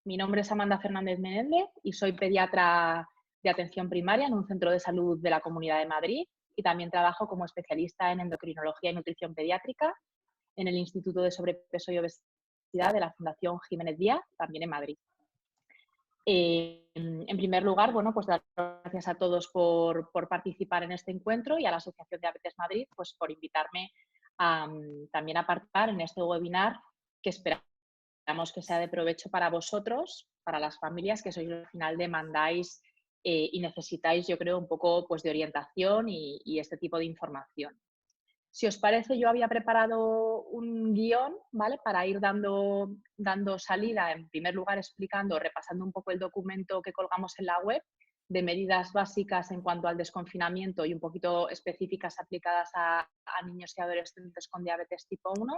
Mi nombre es Amanda Fernández Menéndez y soy pediatra de atención primaria en un centro de salud de la Comunidad de Madrid y también trabajo como especialista en endocrinología y nutrición pediátrica en el Instituto de Sobrepeso y Obesidad de la Fundación Jiménez Díaz, también en Madrid. En primer lugar, bueno, pues dar gracias a todos por participar en este encuentro y a la Asociación Diabetes Madrid pues, por invitarme también a participar en este webinar que esperamos que sea de provecho para vosotros, para las familias que sois al final demandáis y necesitáis, yo creo, un poco pues, de orientación y este tipo de información. Si os parece, yo había preparado un guión, ¿vale? Para ir dando salida, en primer lugar explicando, repasando un poco el documento que colgamos en la web de medidas básicas en cuanto al desconfinamiento y un poquito específicas aplicadas a niños y adolescentes con diabetes tipo 1.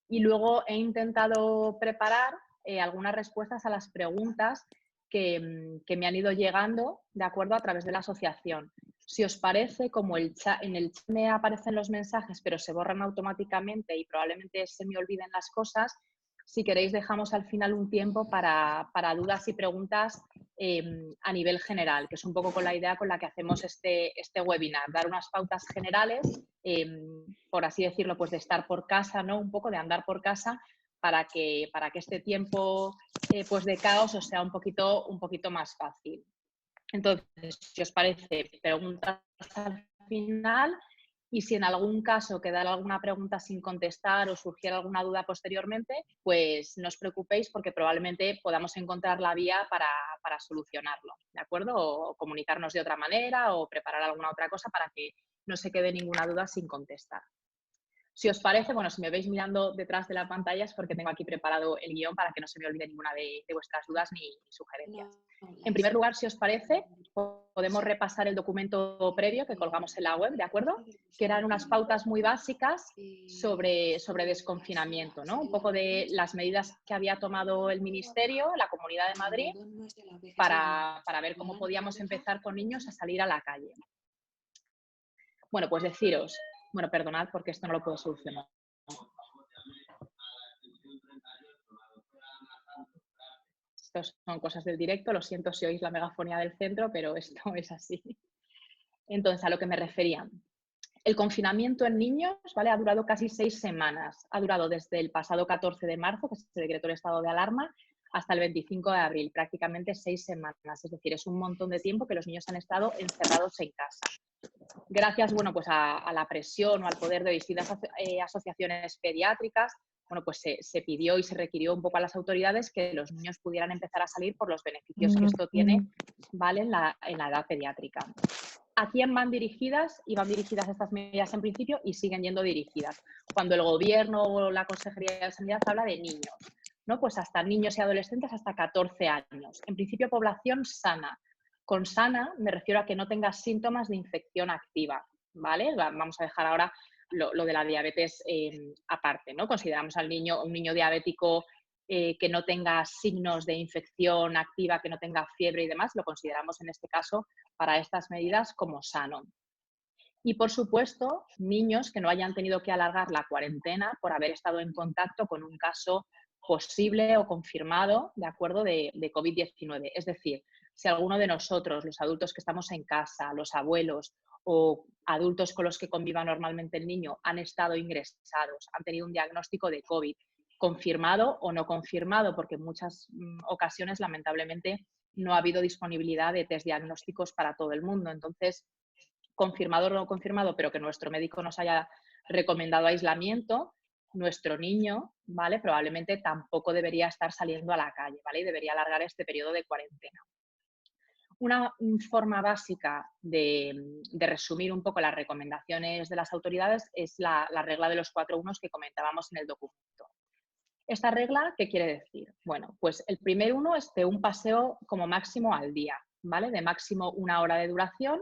Y luego he intentado preparar algunas respuestas a las preguntas que me han ido llegando, ¿de acuerdo?, a través de la asociación. Si os parece, como en el chat me aparecen los mensajes, pero se borran automáticamente y probablemente se me olviden las cosas, si queréis dejamos al final un tiempo para dudas y preguntas a nivel general, que es un poco con la idea con la que hacemos este webinar, dar unas pautas generales, por así decirlo, pues de estar por casa, ¿no? Un poco de andar por casa para que este tiempo pues de caos os sea un poquito más fácil. Entonces, si os parece, preguntas al final y si en algún caso quedara alguna pregunta sin contestar o surgiera alguna duda posteriormente, pues no os preocupéis porque probablemente podamos encontrar la vía para solucionarlo, ¿de acuerdo? O comunicarnos de otra manera o preparar alguna otra cosa para que no se quede ninguna duda sin contestar. Si os parece, bueno, si me veis mirando detrás de la pantalla es porque tengo aquí preparado el guión para que no se me olvide ninguna de vuestras dudas ni sugerencias. En primer lugar, si os parece, podemos repasar el documento previo que colgamos en la web, ¿de acuerdo? Que eran unas pautas muy básicas sobre desconfinamiento, ¿no? Un poco de las medidas que había tomado el Ministerio, la Comunidad de Madrid, para ver cómo podíamos empezar con niños a salir a la calle. Bueno, pues deciros, bueno, perdonad porque esto no lo puedo solucionar. Estas son cosas del directo, lo siento si oís la megafonía del centro, pero esto es así. Entonces, a lo que me refería. El confinamiento en niños, ¿vale?, ha durado casi 6 semanas. Ha durado desde el pasado 14 de marzo, que se decretó el estado de alarma, hasta el 25 de abril, prácticamente 6 semanas. Es decir, es un montón de tiempo que los niños han estado encerrados en casa. Gracias, bueno, pues a la presión o al poder de distintas asociaciones pediátricas, bueno, pues se pidió y se requirió un poco a las autoridades que los niños pudieran empezar a salir por los beneficios que esto tiene, ¿vale?, en la edad pediátrica. ¿A quién van dirigidas? Iban dirigidas estas medidas en principio y siguen yendo dirigidas. Cuando el Gobierno o la Consejería de Sanidad habla de niños, ¿no? Pues hasta niños y adolescentes hasta 14 años. En principio, población sana. Con sana me refiero a que no tenga síntomas de infección activa, ¿vale? Vamos a dejar ahora lo de la diabetes aparte, ¿no? Consideramos al niño, un niño diabético que no tenga signos de infección activa, que no tenga fiebre y demás, lo consideramos en este caso para estas medidas como sano. Y, por supuesto, niños que no hayan tenido que alargar la cuarentena por haber estado en contacto con un caso posible o confirmado, ¿de acuerdo?, de COVID-19. Es decir, si alguno de nosotros, los adultos que estamos en casa, los abuelos o adultos con los que conviva normalmente el niño, han estado ingresados, han tenido un diagnóstico de COVID, confirmado o no confirmado, porque en muchas ocasiones, lamentablemente, no ha habido disponibilidad de test diagnósticos para todo el mundo. Entonces, confirmado o no confirmado, pero que nuestro médico nos haya recomendado aislamiento, nuestro niño, ¿vale?, probablemente tampoco debería estar saliendo a la calle, ¿vale?, y debería alargar este periodo de cuarentena. Una forma básica de resumir un poco las recomendaciones de las autoridades es la regla de los 4 unos que comentábamos en el documento. ¿Esta regla qué quiere decir? Bueno, pues el primer uno es de un paseo como máximo al día, ¿vale? De máximo 1 hora de duración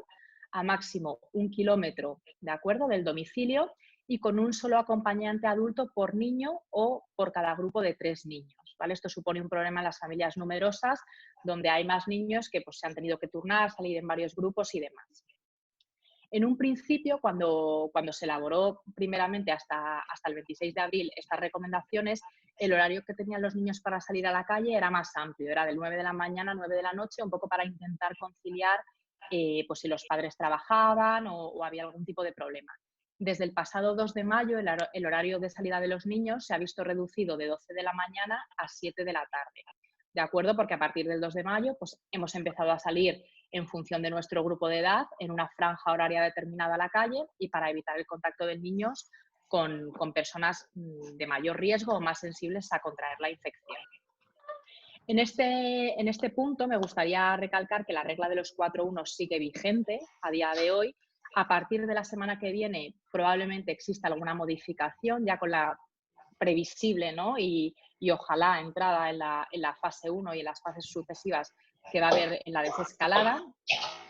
a máximo 1 kilómetro, ¿de acuerdo?, del domicilio y con un solo acompañante adulto por niño o por cada grupo de 3 niños, ¿vale? Esto supone un problema en las familias numerosas donde hay más niños que pues, se han tenido que turnar, salir en varios grupos y demás. En un principio, cuando se elaboró primeramente hasta el 26 de abril estas recomendaciones, el horario que tenían los niños para salir a la calle era más amplio, era del 9 de la mañana a 9 de la noche, un poco para intentar conciliar pues si los padres trabajaban o había algún tipo de problema. Desde el pasado 2 de mayo, el horario de salida de los niños se ha visto reducido de 12 de la mañana a 7 de la tarde. ¿De acuerdo? Porque a partir del 2 de mayo pues, hemos empezado a salir en función de nuestro grupo de edad en una franja horaria determinada a la calle y para evitar el contacto de niños con personas de mayor riesgo o más sensibles a contraer la infección. En este punto me gustaría recalcar que la regla de los 4-1 sigue vigente a día de hoy. A partir de la semana que viene probablemente exista alguna modificación ya con la previsible, ¿no? y ojalá entrada en la fase 1 y en las fases sucesivas que va a haber en la desescalada,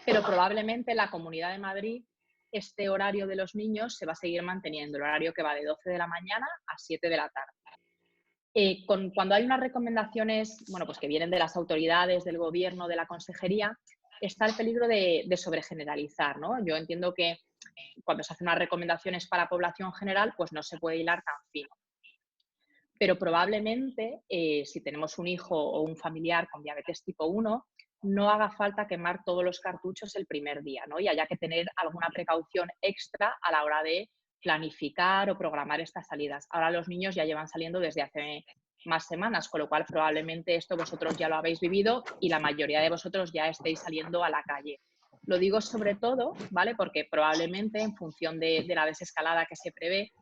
pero probablemente en la Comunidad de Madrid este horario de los niños se va a seguir manteniendo, el horario que va de 12 de la mañana a 7 de la tarde. Cuando hay unas recomendaciones bueno, pues que vienen de las autoridades, del gobierno, de la consejería, está el peligro de sobregeneralizar, ¿no? Yo entiendo que cuando se hacen unas recomendaciones para población general, pues no se puede hilar tan fino. Pero probablemente, si tenemos un hijo o un familiar con diabetes tipo 1, no haga falta quemar todos los cartuchos el primer día, ¿no? Y haya que tener alguna precaución extra a la hora de planificar o programar estas salidas. Ahora los niños ya llevan saliendo desde hace más semanas, con lo cual probablemente esto vosotros ya lo habéis vivido y la mayoría de vosotros ya estéis saliendo a la calle. Lo digo sobre todo, ¿vale? Porque probablemente en función de la desescalada que se prevé,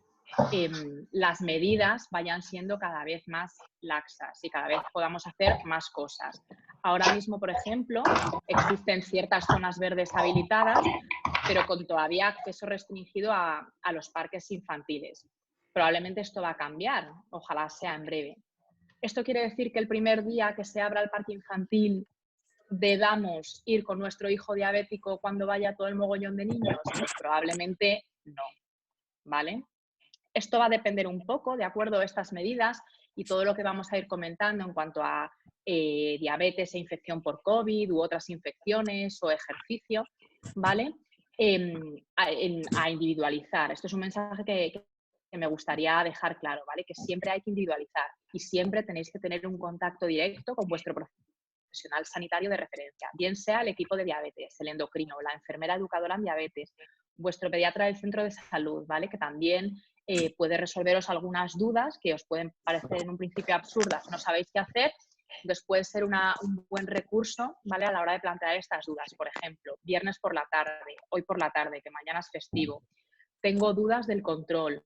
las medidas vayan siendo cada vez más laxas y cada vez podamos hacer más cosas. Ahora mismo, por ejemplo, existen ciertas zonas verdes habilitadas, pero con todavía acceso restringido a los parques infantiles. Probablemente esto va a cambiar, ojalá sea en breve. ¿Esto quiere decir que el primer día que se abra el parque infantil debamos ir con nuestro hijo diabético cuando vaya todo el mogollón de niños? Pues probablemente no, ¿vale? Esto va a depender un poco, de acuerdo a estas medidas y todo lo que vamos a ir comentando en cuanto a diabetes e infección por COVID u otras infecciones o ejercicio, ¿vale? A individualizar. Esto es un mensaje que me gustaría dejar claro, ¿vale? Que siempre hay que individualizar y siempre tenéis que tener un contacto directo con vuestro profesional sanitario de referencia, bien sea el equipo de diabetes, el endocrino, la enfermera educadora en diabetes, vuestro pediatra del centro de salud, ¿vale? Que también puede resolveros algunas dudas que os pueden parecer en un principio absurdas, no sabéis qué hacer, entonces puede ser un buen recurso, ¿vale? A la hora de plantear estas dudas. Por ejemplo, viernes por la tarde, hoy por la tarde, que mañana es festivo, tengo dudas del control,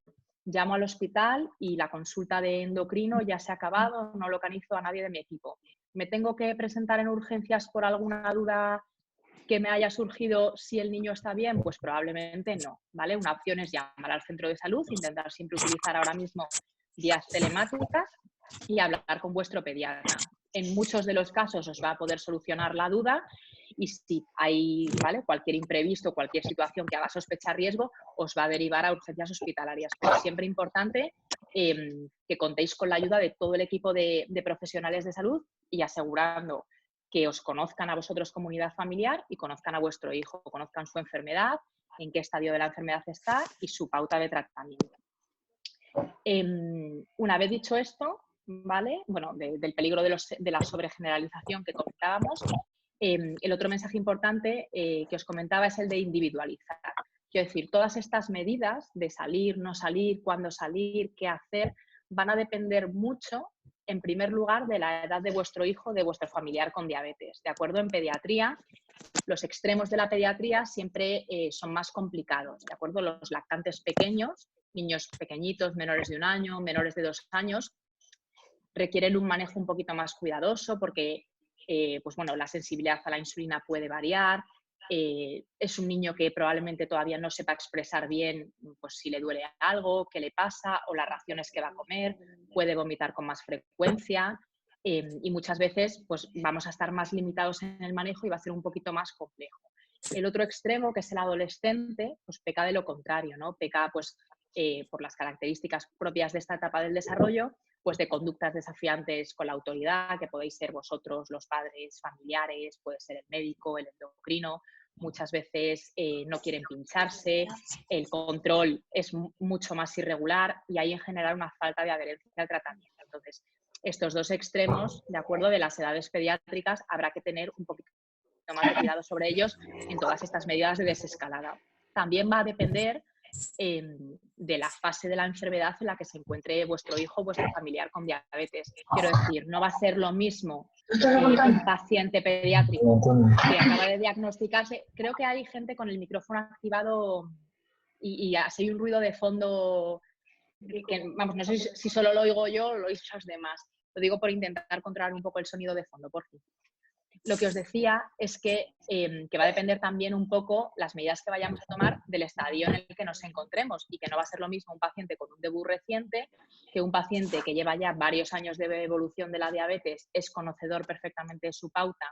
llamo al hospital y la consulta de endocrino ya se ha acabado, no localizo a nadie de mi equipo. ¿Me tengo que presentar en urgencias por alguna duda que me haya surgido si el niño está bien? Pues probablemente no, ¿vale? Una opción es llamar al centro de salud, intentar siempre utilizar ahora mismo vías telemáticas y hablar con vuestro pediatra. En muchos de los casos os va a poder solucionar la duda y si hay, ¿vale?, cualquier imprevisto, cualquier situación que haga sospechar riesgo, os va a derivar a urgencias hospitalarias. Pero siempre importante que contéis con la ayuda de todo el equipo de profesionales de salud y asegurando que os conozcan a vosotros comunidad familiar y conozcan a vuestro hijo, conozcan su enfermedad, en qué estadio de la enfermedad está y su pauta de tratamiento. Una vez dicho esto, ¿vale? Bueno, del peligro de la sobregeneralización que comentábamos, el otro mensaje importante que os comentaba es el de individualizar. Quiero decir, todas estas medidas de salir, no salir, cuándo salir, qué hacer, van a depender mucho, en primer lugar, de la edad de vuestro hijo, de vuestro familiar con diabetes. De acuerdo, en pediatría, los extremos de la pediatría siempre son más complicados. De acuerdo, los lactantes pequeños, niños pequeñitos, menores de 1 año, menores de 2 años, requieren un manejo un poquito más cuidadoso porque pues bueno, la sensibilidad a la insulina puede variar. Es un niño que probablemente todavía no sepa expresar bien pues, si le duele algo, qué le pasa o las raciones que va a comer, puede vomitar con más frecuencia y muchas veces pues, vamos a estar más limitados en el manejo y va a ser un poquito más complejo. El otro extremo, que es el adolescente, pues peca de lo contrario, ¿no? Peca pues, por las características propias de esta etapa del desarrollo, pues de conductas desafiantes con la autoridad, que podéis ser vosotros, los padres, familiares, puede ser el médico, el endocrino, muchas veces no quieren pincharse, el control es mucho más irregular y hay en general una falta de adherencia al tratamiento. Entonces, estos dos extremos, de acuerdo, de las edades pediátricas, habrá que tener un poquito más de cuidado sobre ellos en todas estas medidas de desescalada. También va a depender de la fase de la enfermedad en la que se encuentre vuestro hijo o vuestro familiar con diabetes. Quiero decir, no va a ser lo mismo un paciente pediátrico que acaba de diagnosticarse. Creo que hay gente con el micrófono activado y así hay un ruido de fondo que, vamos, no sé si solo lo oigo yo o lo oís los demás. Lo digo por intentar controlar un poco el sonido de fondo, por fin. Lo que os decía es que va a depender también un poco las medidas que vayamos a tomar del estadio en el que nos encontremos y que no va a ser lo mismo un paciente con un debut reciente que un paciente que lleva ya varios años de evolución de la diabetes, es conocedor perfectamente de su pauta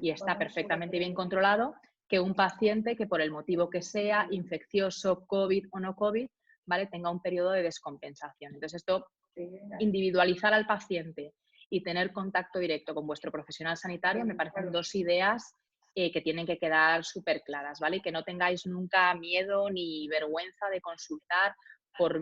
y está perfectamente bien controlado, que un paciente que por el motivo que sea, infeccioso, COVID o no COVID, ¿vale?, tenga un periodo de descompensación. Entonces esto, individualizar al paciente y tener contacto directo con vuestro profesional sanitario me parecen dos ideas que tienen que quedar súper claras, ¿vale? Y que no tengáis nunca miedo ni vergüenza de consultar por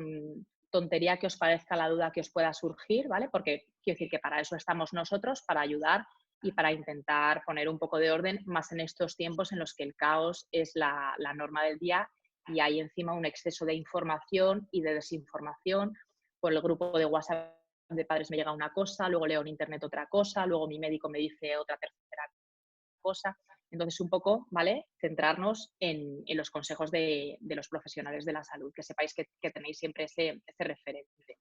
tontería que os parezca la duda que os pueda surgir, ¿vale? Porque quiero decir que para eso estamos nosotros, para ayudar y para intentar poner un poco de orden, más en estos tiempos en los que el caos es la norma del día y hay encima un exceso de información y de desinformación. Por el grupo de WhatsApp de padres me llega una cosa, luego leo en internet otra cosa, luego mi médico me dice otra tercera cosa. Entonces, un poco, ¿vale?, centrarnos en los consejos de los profesionales de la salud, que sepáis que tenéis siempre ese referente.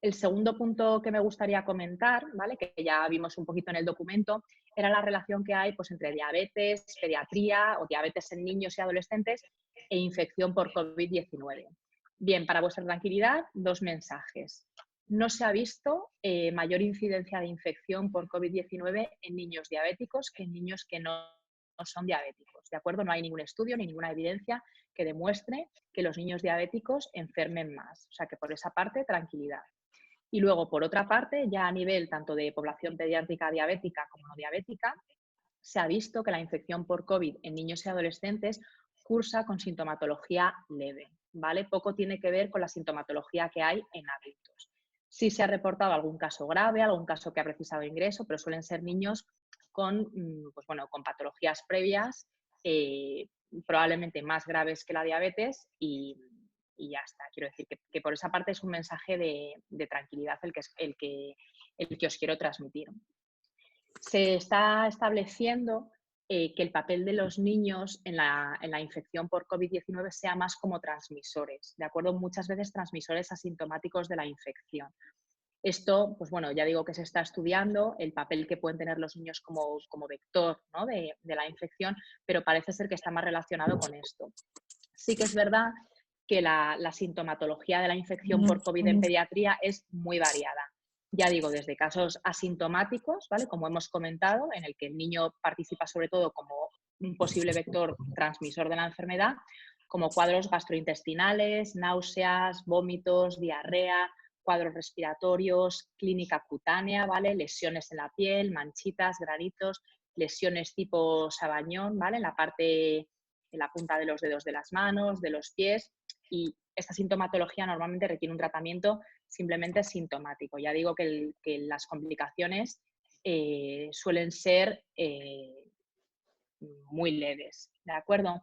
El segundo punto que me gustaría comentar, ¿vale?, que ya vimos un poquito en el documento, era la relación que hay pues, entre diabetes, pediatría o diabetes en niños y adolescentes e infección por COVID-19. Bien, para vuestra tranquilidad, dos mensajes. No se ha visto mayor incidencia de infección por COVID-19 en niños diabéticos que en niños que no son diabéticos, ¿de acuerdo? No hay ningún estudio ni ninguna evidencia que demuestre que los niños diabéticos enfermen más. O sea que por esa parte, tranquilidad. Y luego, por otra parte, ya a nivel tanto de población pediátrica diabética como no diabética, se ha visto que la infección por COVID en niños y adolescentes cursa con sintomatología leve, ¿vale? Poco tiene que ver con la sintomatología que hay en adultos. Sí se ha reportado algún caso grave, algún caso que ha precisado ingreso, pero suelen ser niños con, pues bueno, con patologías previas, probablemente más graves que la diabetes y ya está. Quiero decir que por esa parte es un mensaje de tranquilidad el que os quiero transmitir. Se está estableciendo que el papel de los niños en la infección por COVID-19 sea más como transmisores, ¿de acuerdo? Muchas veces transmisores asintomáticos de la infección. Esto, pues bueno, ya digo que se está estudiando el papel que pueden tener los niños como vector, ¿no?, de la infección, pero parece ser que está más relacionado con esto. Sí que es verdad que la sintomatología de la infección por COVID en pediatría es muy variada. Ya digo, desde casos asintomáticos, ¿vale?, como hemos comentado, en el que el niño participa sobre todo como un posible vector transmisor de la enfermedad, como cuadros gastrointestinales, náuseas, vómitos, diarrea, cuadros respiratorios, clínica cutánea, ¿vale?, lesiones en la piel, manchitas, granitos, lesiones tipo sabañón, ¿vale?, en la punta de los dedos de las manos, de los pies, y esta sintomatología normalmente requiere un tratamiento simplemente sintomático. Ya digo que las complicaciones suelen ser muy leves, ¿de acuerdo?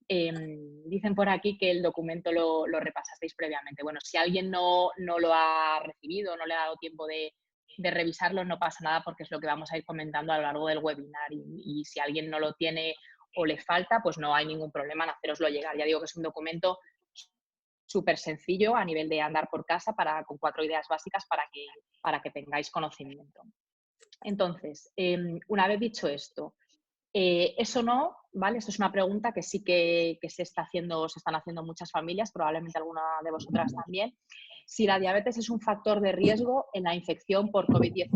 Dicen por aquí que el documento lo repasasteis previamente. Bueno, si alguien no lo ha recibido, no le ha dado tiempo de revisarlo, no pasa nada porque es lo que vamos a ir comentando a lo largo del webinar y si alguien no lo tiene o le falta, pues no hay ningún problema en hacéroslo llegar. Ya digo que es un documento súper sencillo a nivel de andar por casa con 4 ideas básicas para que tengáis conocimiento. Entonces, una vez dicho esto, eso no, ¿vale? Esto es una pregunta que sí que se están haciendo muchas familias, probablemente alguna de vosotras también. Si la diabetes es un factor de riesgo en la infección por COVID-19.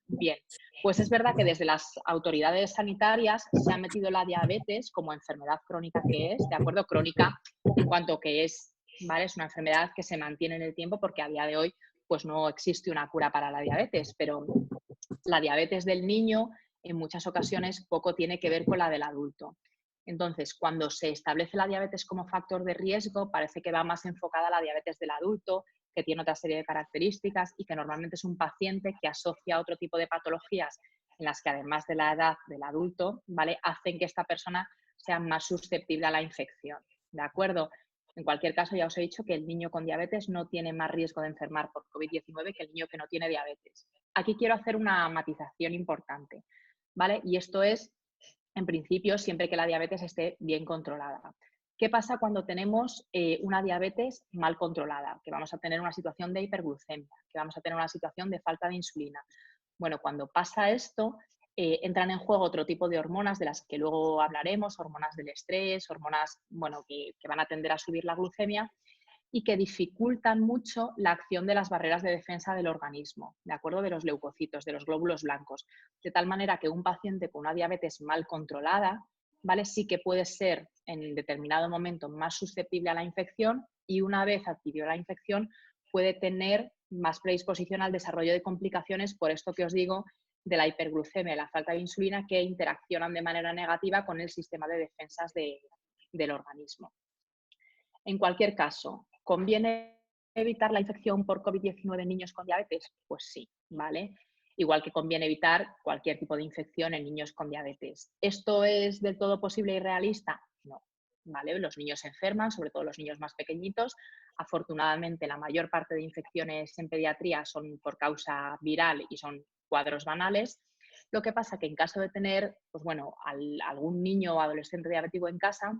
Bien, pues es verdad que desde las autoridades sanitarias se ha metido la diabetes como enfermedad crónica que es, ¿de acuerdo? Crónica en cuanto que es, ¿vale? Es una enfermedad que se mantiene en el tiempo porque a día de hoy pues no existe una cura para la diabetes, pero la diabetes del niño en muchas ocasiones poco tiene que ver con la del adulto. Entonces, cuando se establece la diabetes como factor de riesgo, parece que va más enfocada a la diabetes del adulto, que tiene otra serie de características y que normalmente es un paciente que asocia a otro tipo de patologías en las que además de la edad del adulto, ¿vale?, hacen que esta persona sea más susceptible a la infección, ¿de acuerdo? En cualquier caso, ya os he dicho que el niño con diabetes no tiene más riesgo de enfermar por COVID-19 que el niño que no tiene diabetes. Aquí quiero hacer una matización importante, ¿vale? Y esto es, en principio, siempre que la diabetes esté bien controlada. ¿Qué pasa cuando tenemos una diabetes mal controlada? Que vamos a tener una situación de hiperglucemia, que vamos a tener una situación de falta de insulina. Bueno, cuando pasa esto, entran en juego otro tipo de hormonas de las que luego hablaremos, hormonas del estrés, hormonas, bueno, que van a tender a subir la glucemia y que dificultan mucho la acción de las barreras de defensa del organismo, ¿de acuerdo? De los leucocitos, de los glóbulos blancos. De tal manera que un paciente con una diabetes mal controlada, ¿vale?, sí que puede ser en determinado momento más susceptible a la infección y una vez adquirió la infección puede tener más predisposición al desarrollo de complicaciones por esto que os digo de la hiperglucemia y la falta de insulina que interaccionan de manera negativa con el sistema de defensas del organismo. En cualquier caso, ¿conviene evitar la infección por COVID-19 en niños con diabetes? Pues sí, ¿vale? Igual que conviene evitar cualquier tipo de infección en niños con diabetes. ¿Esto es del todo posible y realista? No, ¿vale? Los niños se enferman, sobre todo los niños más pequeñitos. Afortunadamente, la mayor parte de infecciones en pediatría son por causa viral y son cuadros banales. Lo que pasa que en caso de tener, pues bueno, algún niño o adolescente diabético en casa,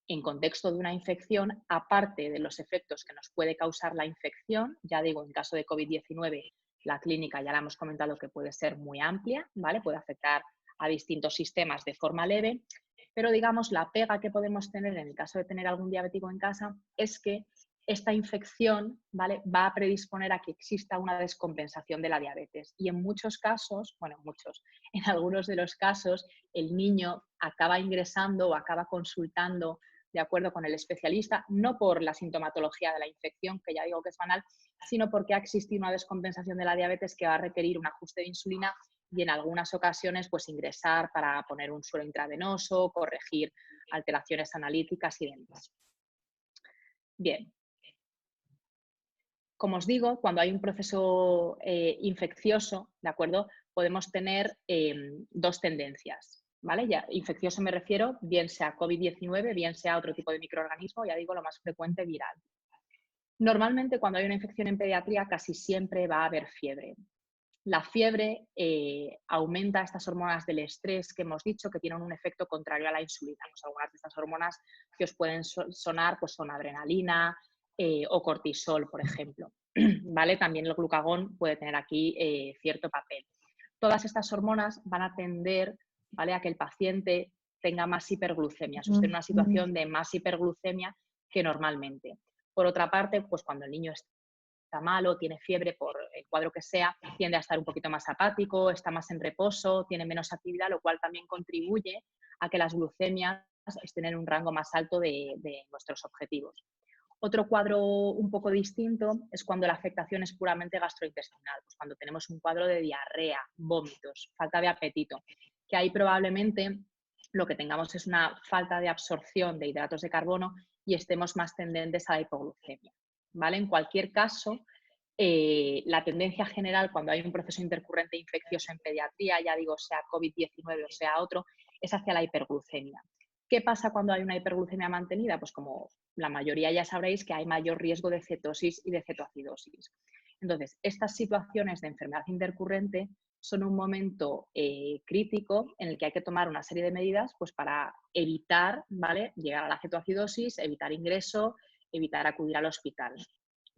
en contexto de una infección, aparte de los efectos que nos puede causar la infección, ya digo, en caso de COVID-19, la clínica ya la hemos comentado que puede ser muy amplia, ¿vale? Puede afectar a distintos sistemas de forma leve, pero digamos la pega que podemos tener en el caso de tener algún diabético en casa es que esta infección, ¿vale?, va a predisponer a que exista una descompensación de la diabetes. Y en muchos casos, bueno, en algunos de los casos, el niño acaba ingresando o acaba consultando de acuerdo con el especialista, no por la sintomatología de la infección, que ya digo que es banal, sino porque ha existido una descompensación de la diabetes que va a requerir un ajuste de insulina y en algunas ocasiones pues ingresar para poner un suero intravenoso, corregir alteraciones analíticas y demás. Bien, como os digo, cuando hay un proceso infeccioso, ¿de acuerdo? Podemos tener dos tendencias, ¿vale? Ya, infeccioso me refiero, bien sea COVID-19, bien sea otro tipo de microorganismo, ya digo, lo más frecuente viral. Normalmente cuando hay una infección en pediatría casi siempre va a haber fiebre. La fiebre aumenta estas hormonas del estrés que hemos dicho que tienen un efecto contrario a la insulina. Pues algunas de estas hormonas que os pueden sonar pues son adrenalina o cortisol, por ejemplo. ¿Vale? También el glucagón puede tener aquí cierto papel. Todas estas hormonas van a tender, ¿vale?, a que el paciente tenga más hiperglucemia, esté en una situación de más hiperglucemia que normalmente. Por otra parte, pues cuando el niño está malo, tiene fiebre por el cuadro que sea, tiende a estar un poquito más apático, está más en reposo, tiene menos actividad, lo cual también contribuye a que las glucemias estén en un rango más alto de nuestros objetivos. Otro cuadro un poco distinto es cuando la afectación es puramente gastrointestinal, pues cuando tenemos un cuadro de diarrea, vómitos, falta de apetito, que ahí probablemente lo que tengamos es una falta de absorción de hidratos de carbono y estemos más tendentes a la hipoglucemia, ¿vale? En cualquier caso, la tendencia general cuando hay un proceso intercurrente infeccioso en pediatría, ya digo, sea COVID-19 o sea otro, es hacia la hiperglucemia. ¿Qué pasa cuando hay una hiperglucemia mantenida? Pues como la mayoría ya sabréis que hay mayor riesgo de cetosis y de cetoacidosis. Entonces, estas situaciones de enfermedad intercurrente son un momento crítico en el que hay que tomar una serie de medidas pues, para evitar, ¿vale?, llegar a la cetoacidosis, evitar ingreso, evitar acudir al hospital.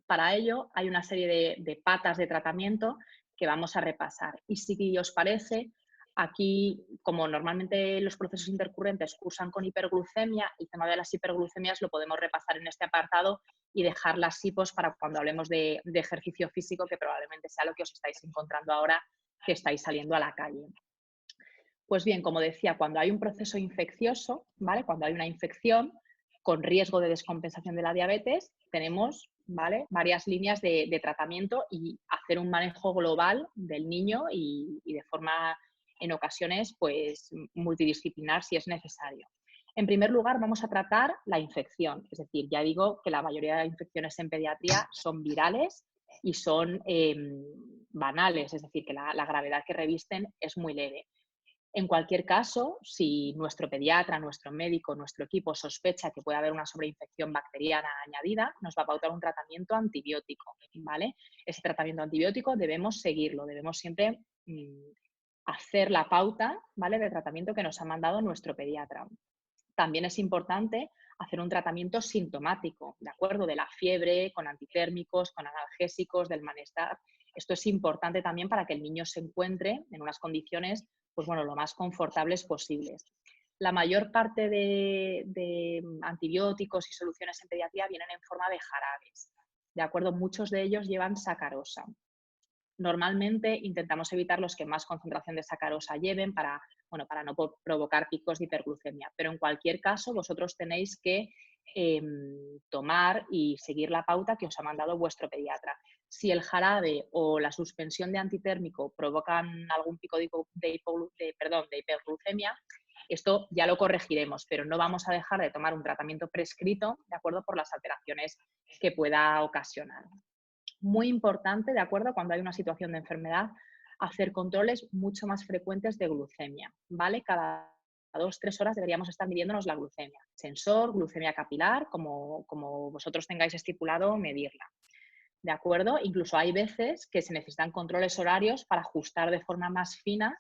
Para ello hay una serie de patas de tratamiento que vamos a repasar. Y si os parece, aquí, como normalmente los procesos intercurrentes cursan con hiperglucemia, el tema de las hiperglucemias lo podemos repasar en este apartado y dejar las hipos para cuando hablemos de ejercicio físico, que probablemente sea lo que os estáis encontrando ahora que estáis saliendo a la calle. Pues bien, como decía, cuando hay un proceso infeccioso, ¿vale?, cuando hay una infección con riesgo de descompensación de la diabetes, tenemos, ¿vale?, varias líneas de tratamiento y hacer un manejo global del niño y de forma, en ocasiones, pues multidisciplinar si es necesario. En primer lugar, vamos a tratar la infección. Es decir, ya digo que la mayoría de infecciones en pediatría son virales y son banales, es decir, que la gravedad que revisten es muy leve. En cualquier caso, si nuestro pediatra, nuestro médico, nuestro equipo sospecha que puede haber una sobreinfección bacteriana añadida, nos va a pautar un tratamiento antibiótico, ¿vale? Ese tratamiento antibiótico debemos seguirlo, debemos siempre hacer la pauta, ¿vale?, de tratamiento que nos ha mandado nuestro pediatra. También es importante hacer un tratamiento sintomático, ¿de acuerdo? De la fiebre, con antitérmicos, con analgésicos, del malestar. Esto es importante también para que el niño se encuentre en unas condiciones, pues bueno, lo más confortables posibles. La mayor parte de antibióticos y soluciones en pediatría vienen en forma de jarabes, ¿de acuerdo? Muchos de ellos llevan sacarosa. Normalmente intentamos evitar los que más concentración de sacarosa lleven para, bueno, para no provocar picos de hiperglucemia. Pero en cualquier caso, vosotros tenéis que tomar y seguir la pauta que os ha mandado vuestro pediatra. Si el jarabe o la suspensión de antitérmico provocan algún pico de hiperglucemia, esto ya lo corregiremos, pero no vamos a dejar de tomar un tratamiento prescrito, ¿de acuerdo?, por las alteraciones que pueda ocasionar. Muy importante, ¿de acuerdo?, cuando hay una situación de enfermedad, hacer controles mucho más frecuentes de glucemia, ¿vale? Cada 2-3 horas deberíamos estar midiéndonos la glucemia. Sensor, glucemia capilar, como vosotros tengáis estipulado medirla, ¿de acuerdo? Incluso hay veces que se necesitan controles horarios para ajustar de forma más fina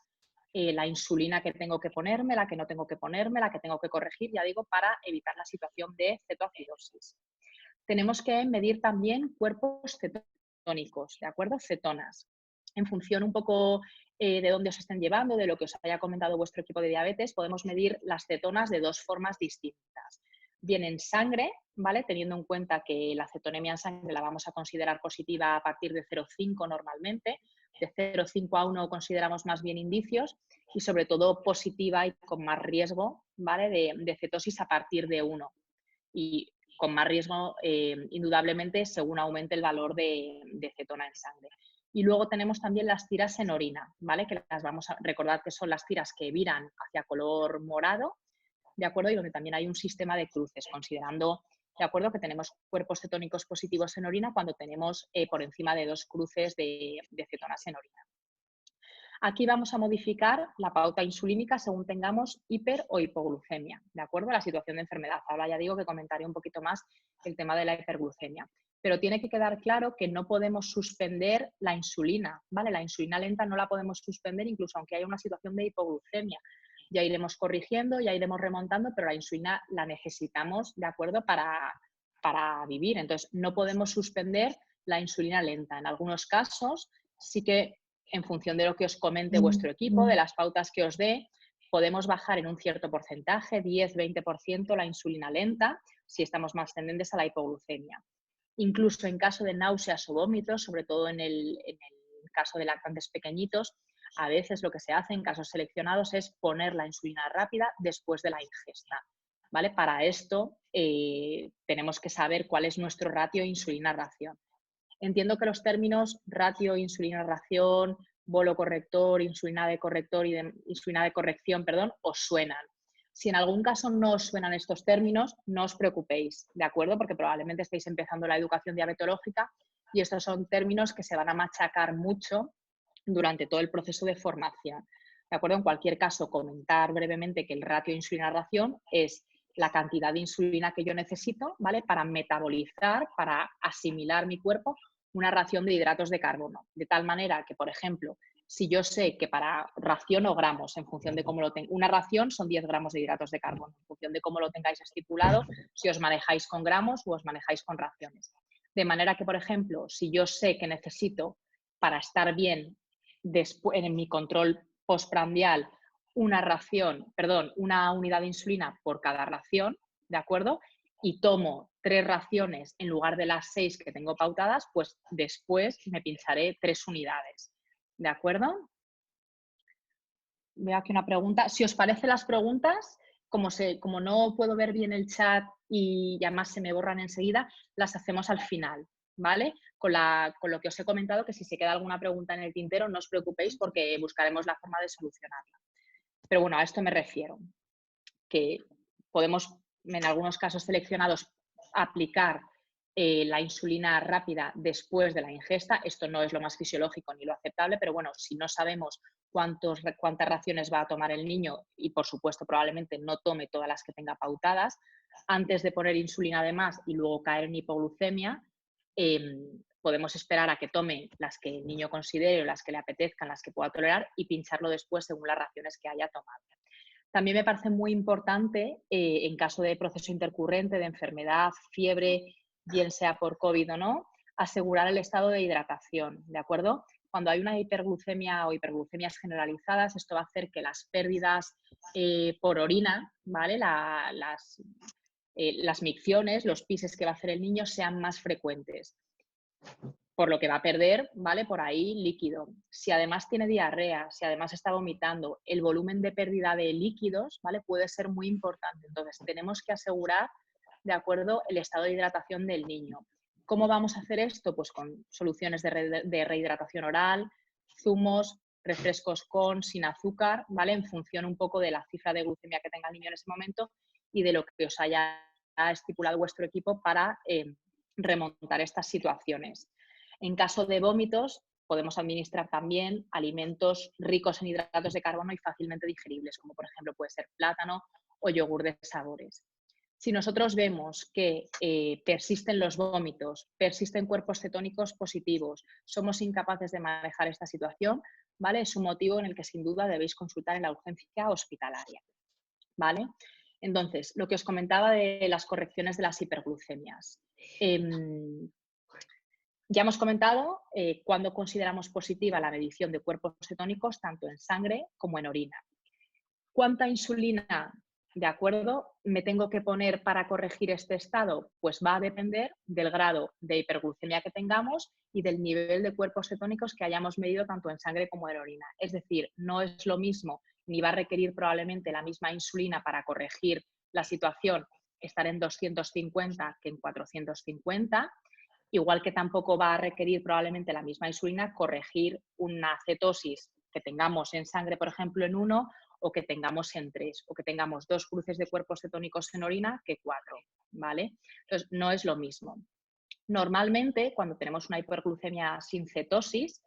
la insulina que tengo que ponerme, la que no tengo que ponerme, la que tengo que corregir, ya digo, para evitar la situación de cetoacidosis. Tenemos que medir también cuerpos cetónicos, ¿de acuerdo? Cetonas. En función un poco de dónde os estén llevando, de lo que os haya comentado vuestro equipo de diabetes, podemos medir las cetonas de dos formas distintas. Bien en sangre, ¿vale?, teniendo en cuenta que la cetonemia en sangre la vamos a considerar positiva a partir de 0,5 normalmente, de 0,5 a 1 consideramos más bien indicios, y sobre todo positiva y con más riesgo, ¿vale?, de cetosis a partir de 1. Y con más riesgo, indudablemente, según aumente el valor de cetona en sangre. Y luego tenemos también las tiras en orina, ¿vale?, que las vamos a recordar que son las tiras que viran hacia color morado, ¿de acuerdo? Y donde también hay un sistema de cruces, considerando, ¿de acuerdo?, que tenemos cuerpos cetónicos positivos en orina cuando tenemos por encima de 2 cruces de cetonas en orina. Aquí vamos a modificar la pauta insulínica según tengamos hiper o hipoglucemia, ¿de acuerdo?, a la situación de enfermedad. Ahora ya digo que comentaré un poquito más el tema de la hiperglucemia. Pero tiene que quedar claro que no podemos suspender la insulina, ¿vale? La insulina lenta no la podemos suspender incluso aunque haya una situación de hipoglucemia. Ya iremos corrigiendo, ya iremos remontando, pero la insulina la necesitamos, ¿de acuerdo?, para vivir. Entonces, no podemos suspender la insulina lenta. En algunos casos sí que, en función de lo que os comente vuestro equipo, de las pautas que os dé, podemos bajar en un cierto porcentaje, 10-20%, la insulina lenta, si estamos más tendentes a la hipoglucemia. Incluso en caso de náuseas o vómitos, sobre todo en el caso de lactantes pequeñitos, a veces lo que se hace en casos seleccionados es poner la insulina rápida después de la ingesta, ¿vale? Para esto tenemos que saber cuál es nuestro ratio insulina-ración. Entiendo que los términos ratio, insulina, ración, bolo corrector, insulina de corrector y insulina de corrección, perdón, os suenan. Si en algún caso no os suenan estos términos, no os preocupéis, ¿de acuerdo? Porque probablemente estéis empezando la educación diabetológica y estos son términos que se van a machacar mucho durante todo el proceso de formación, ¿de acuerdo? En cualquier caso, comentar brevemente que el ratio insulina-ración es la cantidad de insulina que yo necesito, ¿vale?, para metabolizar, para asimilar mi cuerpo una ración de hidratos de carbono. De tal manera que, por ejemplo, si yo sé que para ración o gramos, en función de cómo lo tengo, una ración son 10 gramos de hidratos de carbono, en función de cómo lo tengáis estipulado, si os manejáis con gramos o os manejáis con raciones. De manera que, por ejemplo, si yo sé que necesito para estar bien en mi control postprandial una unidad de insulina por cada ración, ¿de acuerdo? Y tomo 3 raciones en lugar de las 6 que tengo pautadas, pues después me pincharé 3 unidades, ¿de acuerdo? Veo aquí una pregunta. Si os parecen las preguntas, como no puedo ver bien el chat y además se me borran enseguida, las hacemos al final, ¿vale? Con lo que os he comentado, que si se queda alguna pregunta en el tintero, no os preocupéis porque buscaremos la forma de solucionarla. Pero bueno, a esto me refiero, que podemos, en algunos casos seleccionados, aplicar la insulina rápida después de la ingesta. Esto no es lo más fisiológico ni lo aceptable, pero bueno, si no sabemos cuántas raciones va a tomar el niño y, por supuesto, probablemente no tome todas las que tenga pautadas, antes de poner insulina de más y luego caer en hipoglucemia, podemos esperar a que tome las que el niño considere o las que le apetezcan, las que pueda tolerar, y pincharlo después según las raciones que haya tomado. También me parece muy importante, en caso de proceso intercurrente, de enfermedad, fiebre, bien sea por COVID o no, asegurar el estado de hidratación, ¿de acuerdo? Cuando hay una hiperglucemia o hiperglucemias generalizadas, esto va a hacer que las pérdidas por orina, ¿vale? Las micciones, los pises que va a hacer el niño sean más frecuentes, por lo que va a perder, ¿vale? Por ahí líquido. Si además tiene diarrea, si además está vomitando, el volumen de pérdida de líquidos, ¿vale? Puede ser muy importante. Entonces, tenemos que asegurar, de acuerdo, el estado de hidratación del niño. ¿Cómo vamos a hacer esto? Pues con soluciones de rehidratación oral, zumos, refrescos con, sin azúcar, ¿vale? En función un poco de la cifra de glucemia que tenga el niño en ese momento y de lo que os haya estipulado vuestro equipo para remontar estas situaciones. En caso de vómitos, podemos administrar también alimentos ricos en hidratos de carbono y fácilmente digeribles, como por ejemplo puede ser plátano o yogur de sabores. Si nosotros vemos que persisten los vómitos, persisten cuerpos cetónicos positivos, somos incapaces de manejar esta situación, ¿vale? Es un motivo en el que sin duda debéis consultar en la urgencia hospitalaria, ¿vale? Entonces, lo que os comentaba de las correcciones de las hiperglucemias. Ya hemos comentado cuándo consideramos positiva la medición de cuerpos cetónicos, tanto en sangre como en orina. ¿Cuánta insulina, de acuerdo, me tengo que poner para corregir este estado? Pues va a depender del grado de hiperglucemia que tengamos y del nivel de cuerpos cetónicos que hayamos medido tanto en sangre como en orina. Es decir, no es lo mismo, ni va a requerir probablemente la misma insulina para corregir la situación, estar en 250 que en 450, igual que tampoco va a requerir probablemente la misma insulina corregir una cetosis que tengamos en sangre, por ejemplo, en 1 o que tengamos en 3 o que tengamos 2 cruces de cuerpos cetónicos en orina que 4, ¿vale? Entonces, no es lo mismo. Normalmente, cuando tenemos una hiperglucemia sin cetosis,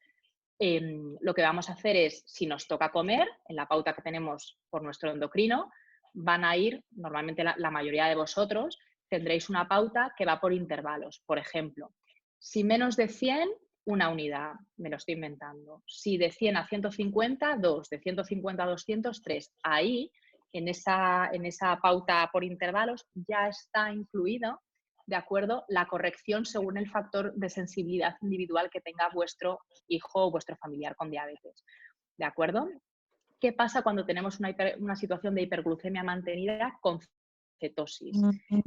lo que vamos a hacer es, si nos toca comer, en la pauta que tenemos por nuestro endocrino, van a ir, normalmente la mayoría de vosotros, tendréis una pauta que va por intervalos. Por ejemplo, si menos de 100, una unidad, me lo estoy inventando. Si de 100 a 150, 2, de 150 a 200, 3. Ahí, en esa pauta por intervalos, ya está incluido, de acuerdo, la corrección según el factor de sensibilidad individual que tenga vuestro hijo o vuestro familiar con diabetes. ¿De acuerdo? ¿Qué pasa cuando tenemos una situación de hiperglucemia mantenida con cetosis?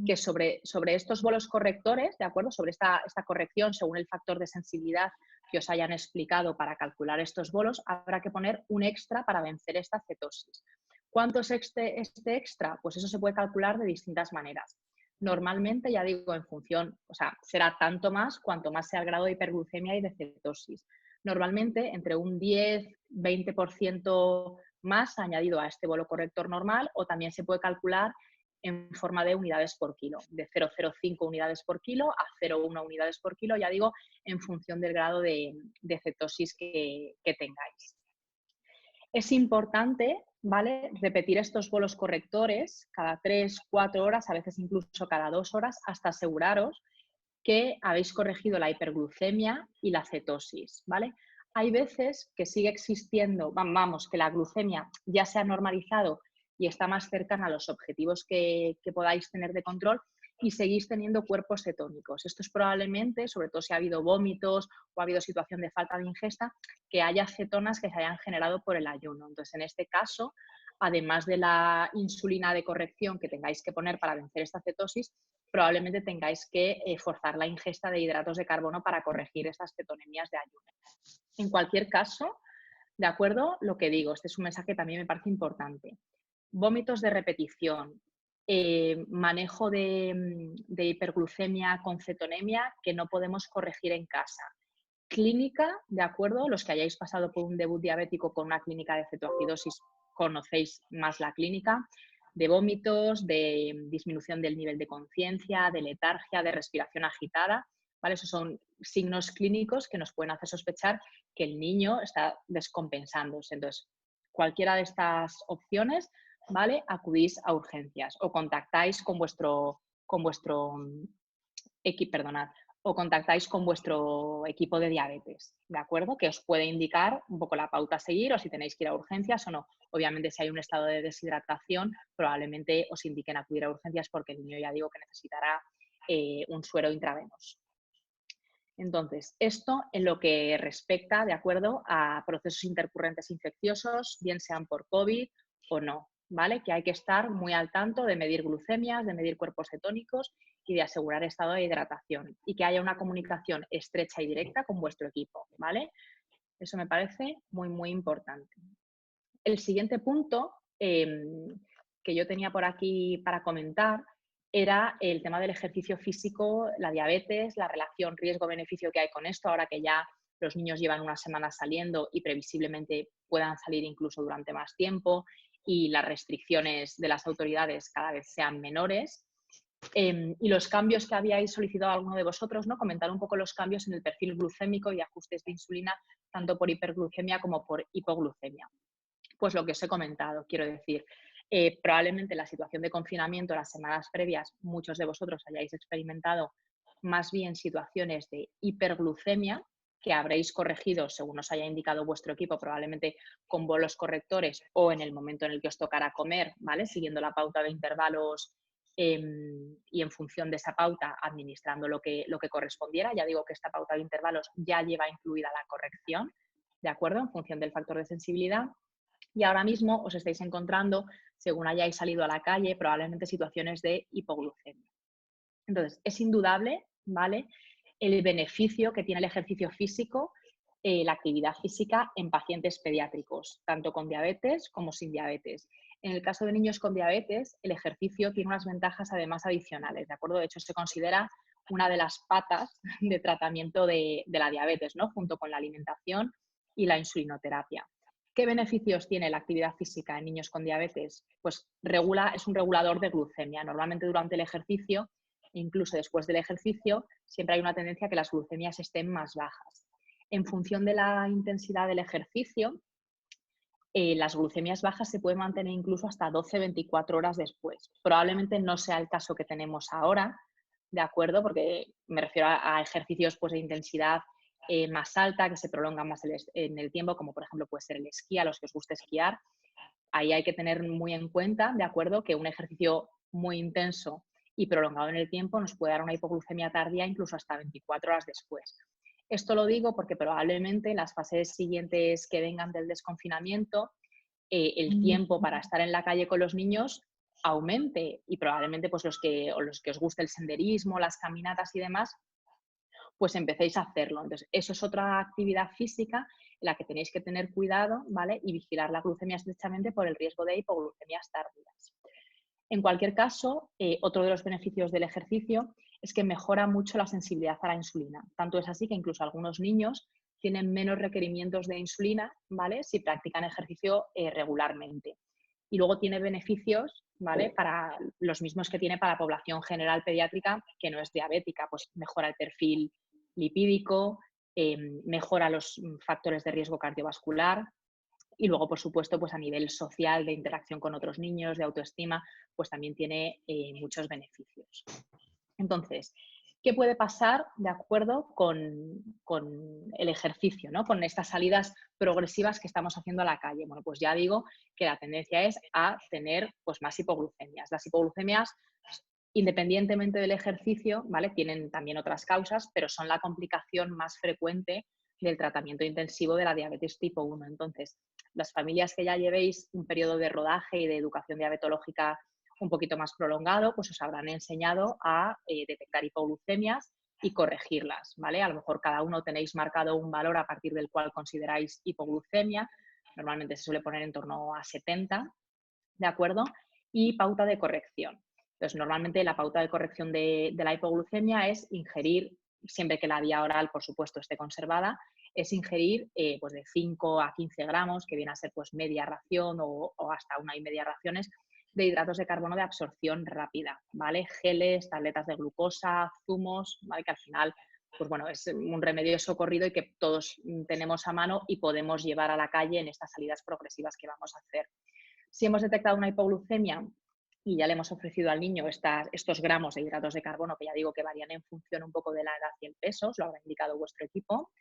Que sobre estos bolos correctores, ¿de acuerdo? Sobre esta corrección según el factor de sensibilidad que os hayan explicado para calcular estos bolos, habrá que poner un extra para vencer esta cetosis. ¿Cuánto es este extra? Pues eso se puede calcular de distintas maneras. Normalmente, ya digo, en función, o sea, será tanto más cuanto más sea el grado de hiperglucemia y de cetosis. Normalmente entre un 10-20% más añadido a este bolo corrector normal, o también se puede calcular en forma de unidades por kilo, de 0,05 unidades por kilo a 0,1 unidades por kilo, ya digo, en función del grado de cetosis que tengáis. Es importante, ¿vale?, repetir estos bolos correctores cada 3-4 horas, a veces incluso cada 2 horas, hasta aseguraros que habéis corregido la hiperglucemia y la cetosis, ¿vale? Hay veces que sigue existiendo, vamos, que la glucemia ya se ha normalizado y está más cercana a los objetivos que podáis tener de control y seguís teniendo cuerpos cetónicos. Esto es probablemente, sobre todo si ha habido vómitos o ha habido situación de falta de ingesta, que haya cetonas que se hayan generado por el ayuno. Entonces, en este caso, además de la insulina de corrección que tengáis que poner para vencer esta cetosis, probablemente tengáis que forzar la ingesta de hidratos de carbono para corregir estas cetonemias de ayuno. En cualquier caso, ¿de acuerdo? Lo que digo, este es un mensaje que también me parece importante. Vómitos de repetición, manejo de hiperglucemia con cetonemia que no podemos corregir en casa. Clínica, ¿de acuerdo? Los que hayáis pasado por un debut diabético con una clínica de cetoacidosis conocéis más la clínica. de vómitos, de disminución del nivel de conciencia, de letargia, de respiración agitada, ¿vale? Esos son signos clínicos que nos pueden hacer sospechar que el niño está descompensándose. Entonces, cualquiera de estas opciones, ¿vale? Acudís a urgencias o contactáis con vuestro perdonad, o contactáis con vuestro equipo de diabetes, ¿de acuerdo? Que os puede indicar un poco la pauta a seguir o si tenéis que ir a urgencias o no. Obviamente, si hay un estado de deshidratación, probablemente os indiquen acudir a urgencias porque el niño, ya digo, que necesitará un suero intravenoso. Entonces, esto en lo que respecta, de acuerdo, a procesos intercurrentes infecciosos, bien sean por COVID o no, ¿vale? Que hay que estar muy al tanto de medir glucemias, de medir cuerpos cetónicos y de asegurar estado de hidratación y que haya una comunicación estrecha y directa con vuestro equipo, ¿vale? Eso me parece muy, muy importante. El siguiente punto que yo tenía por aquí para comentar era el tema del ejercicio físico, la diabetes, la relación riesgo-beneficio que hay con esto, ahora que ya los niños llevan unas semanas saliendo y previsiblemente puedan salir incluso durante más tiempo y las restricciones de las autoridades cada vez sean menores. Y los cambios que habíais solicitado alguno de vosotros, ¿no? Comentar un poco los cambios en el perfil glucémico y ajustes de insulina, tanto por hiperglucemia como por hipoglucemia. Pues lo que os he comentado, quiero decir, probablemente la situación de confinamiento las semanas previas, muchos de vosotros hayáis experimentado más bien situaciones de hiperglucemia que habréis corregido según os haya indicado vuestro equipo, probablemente con bolos correctores o en el momento en el que os tocará comer, ¿vale? Siguiendo la pauta de intervalos y en función de esa pauta administrando lo que correspondiera. Ya digo que esta pauta de intervalos ya lleva incluida la corrección, ¿de acuerdo? En función del factor de sensibilidad. Y ahora mismo os estáis encontrando, según hayáis salido a la calle, probablemente situaciones de hipoglucemia. Entonces, es indudable, ¿vale?, el beneficio que tiene el ejercicio físico, la actividad física en pacientes pediátricos, tanto con diabetes como sin diabetes. En el caso de niños con diabetes, el ejercicio tiene unas ventajas además adicionales, ¿de acuerdo? De hecho, se considera una de las patas de tratamiento de la diabetes, ¿no? Junto con la alimentación y la insulinoterapia. ¿Qué beneficios tiene la actividad física en niños con diabetes? Pues es un regulador de glucemia. Normalmente durante el ejercicio, incluso después del ejercicio, siempre hay una tendencia a que las glucemias estén más bajas. En función de la intensidad del ejercicio, las glucemias bajas se pueden mantener incluso hasta 12-24 horas después. Probablemente no sea el caso que tenemos ahora, ¿de acuerdo? Porque me refiero a ejercicios pues, de intensidad más alta, que se prolongan más en el tiempo, como por ejemplo puede ser el esquí, a los que os guste esquiar. Ahí hay que tener muy en cuenta, ¿de acuerdo?, que un ejercicio muy intenso y prolongado en el tiempo nos puede dar una hipoglucemia tardía incluso hasta 24 horas después. Esto lo digo porque probablemente en las fases siguientes que vengan del desconfinamiento, el tiempo para estar en la calle con los niños aumente y probablemente pues los que os guste el senderismo, las caminatas y demás, pues empecéis a hacerlo. Entonces, eso es otra actividad física en la que tenéis que tener cuidado, ¿vale? Y vigilar la glucemia estrechamente por el riesgo de hipoglucemias tardías. En cualquier caso, otro de los beneficios del ejercicio es que mejora mucho la sensibilidad a la insulina. Tanto es así que incluso algunos niños tienen menos requerimientos de insulina, ¿vale?, si practican ejercicio regularmente. Y luego tiene beneficios, ¿vale?, para los mismos que tiene para la población general pediátrica que no es diabética, pues mejora el perfil lipídico, mejora los factores de riesgo cardiovascular y luego, por supuesto, pues a nivel social, de interacción con otros niños, de autoestima, pues también tiene muchos beneficios. Entonces, ¿qué puede pasar de acuerdo con el ejercicio, ¿no?, con estas salidas progresivas que estamos haciendo a la calle? Bueno, pues ya digo que la tendencia es a tener pues, más hipoglucemias. Las hipoglucemias, independientemente del ejercicio, ¿vale?, tienen también otras causas, pero son la complicación más frecuente del tratamiento intensivo de la diabetes tipo 1. Entonces, las familias que ya llevéis un periodo de rodaje y de educación diabetológica un poquito más prolongado, pues os habrán enseñado a detectar hipoglucemias y corregirlas, ¿vale? A lo mejor cada uno tenéis marcado un valor a partir del cual consideráis hipoglucemia, normalmente se suele poner en torno a 70, ¿de acuerdo? Y pauta de corrección. Entonces, normalmente la pauta de corrección de la hipoglucemia es ingerir, siempre que la vía oral, por supuesto, esté conservada, es ingerir pues de 5 a 15 gramos, que viene a ser pues media ración o hasta 1,5 raciones de hidratos de carbono de absorción rápida, ¿vale? Geles, tabletas de glucosa, zumos, ¿vale? Que al final, pues bueno, es un remedio socorrido y que todos tenemos a mano y podemos llevar a la calle en estas salidas progresivas que vamos a hacer. Si hemos detectado una hipoglucemia y ya le hemos ofrecido al niño estos gramos de hidratos de carbono, que ya digo que varían en función un poco de la edad y el peso, os lo habrá indicado vuestro equipo,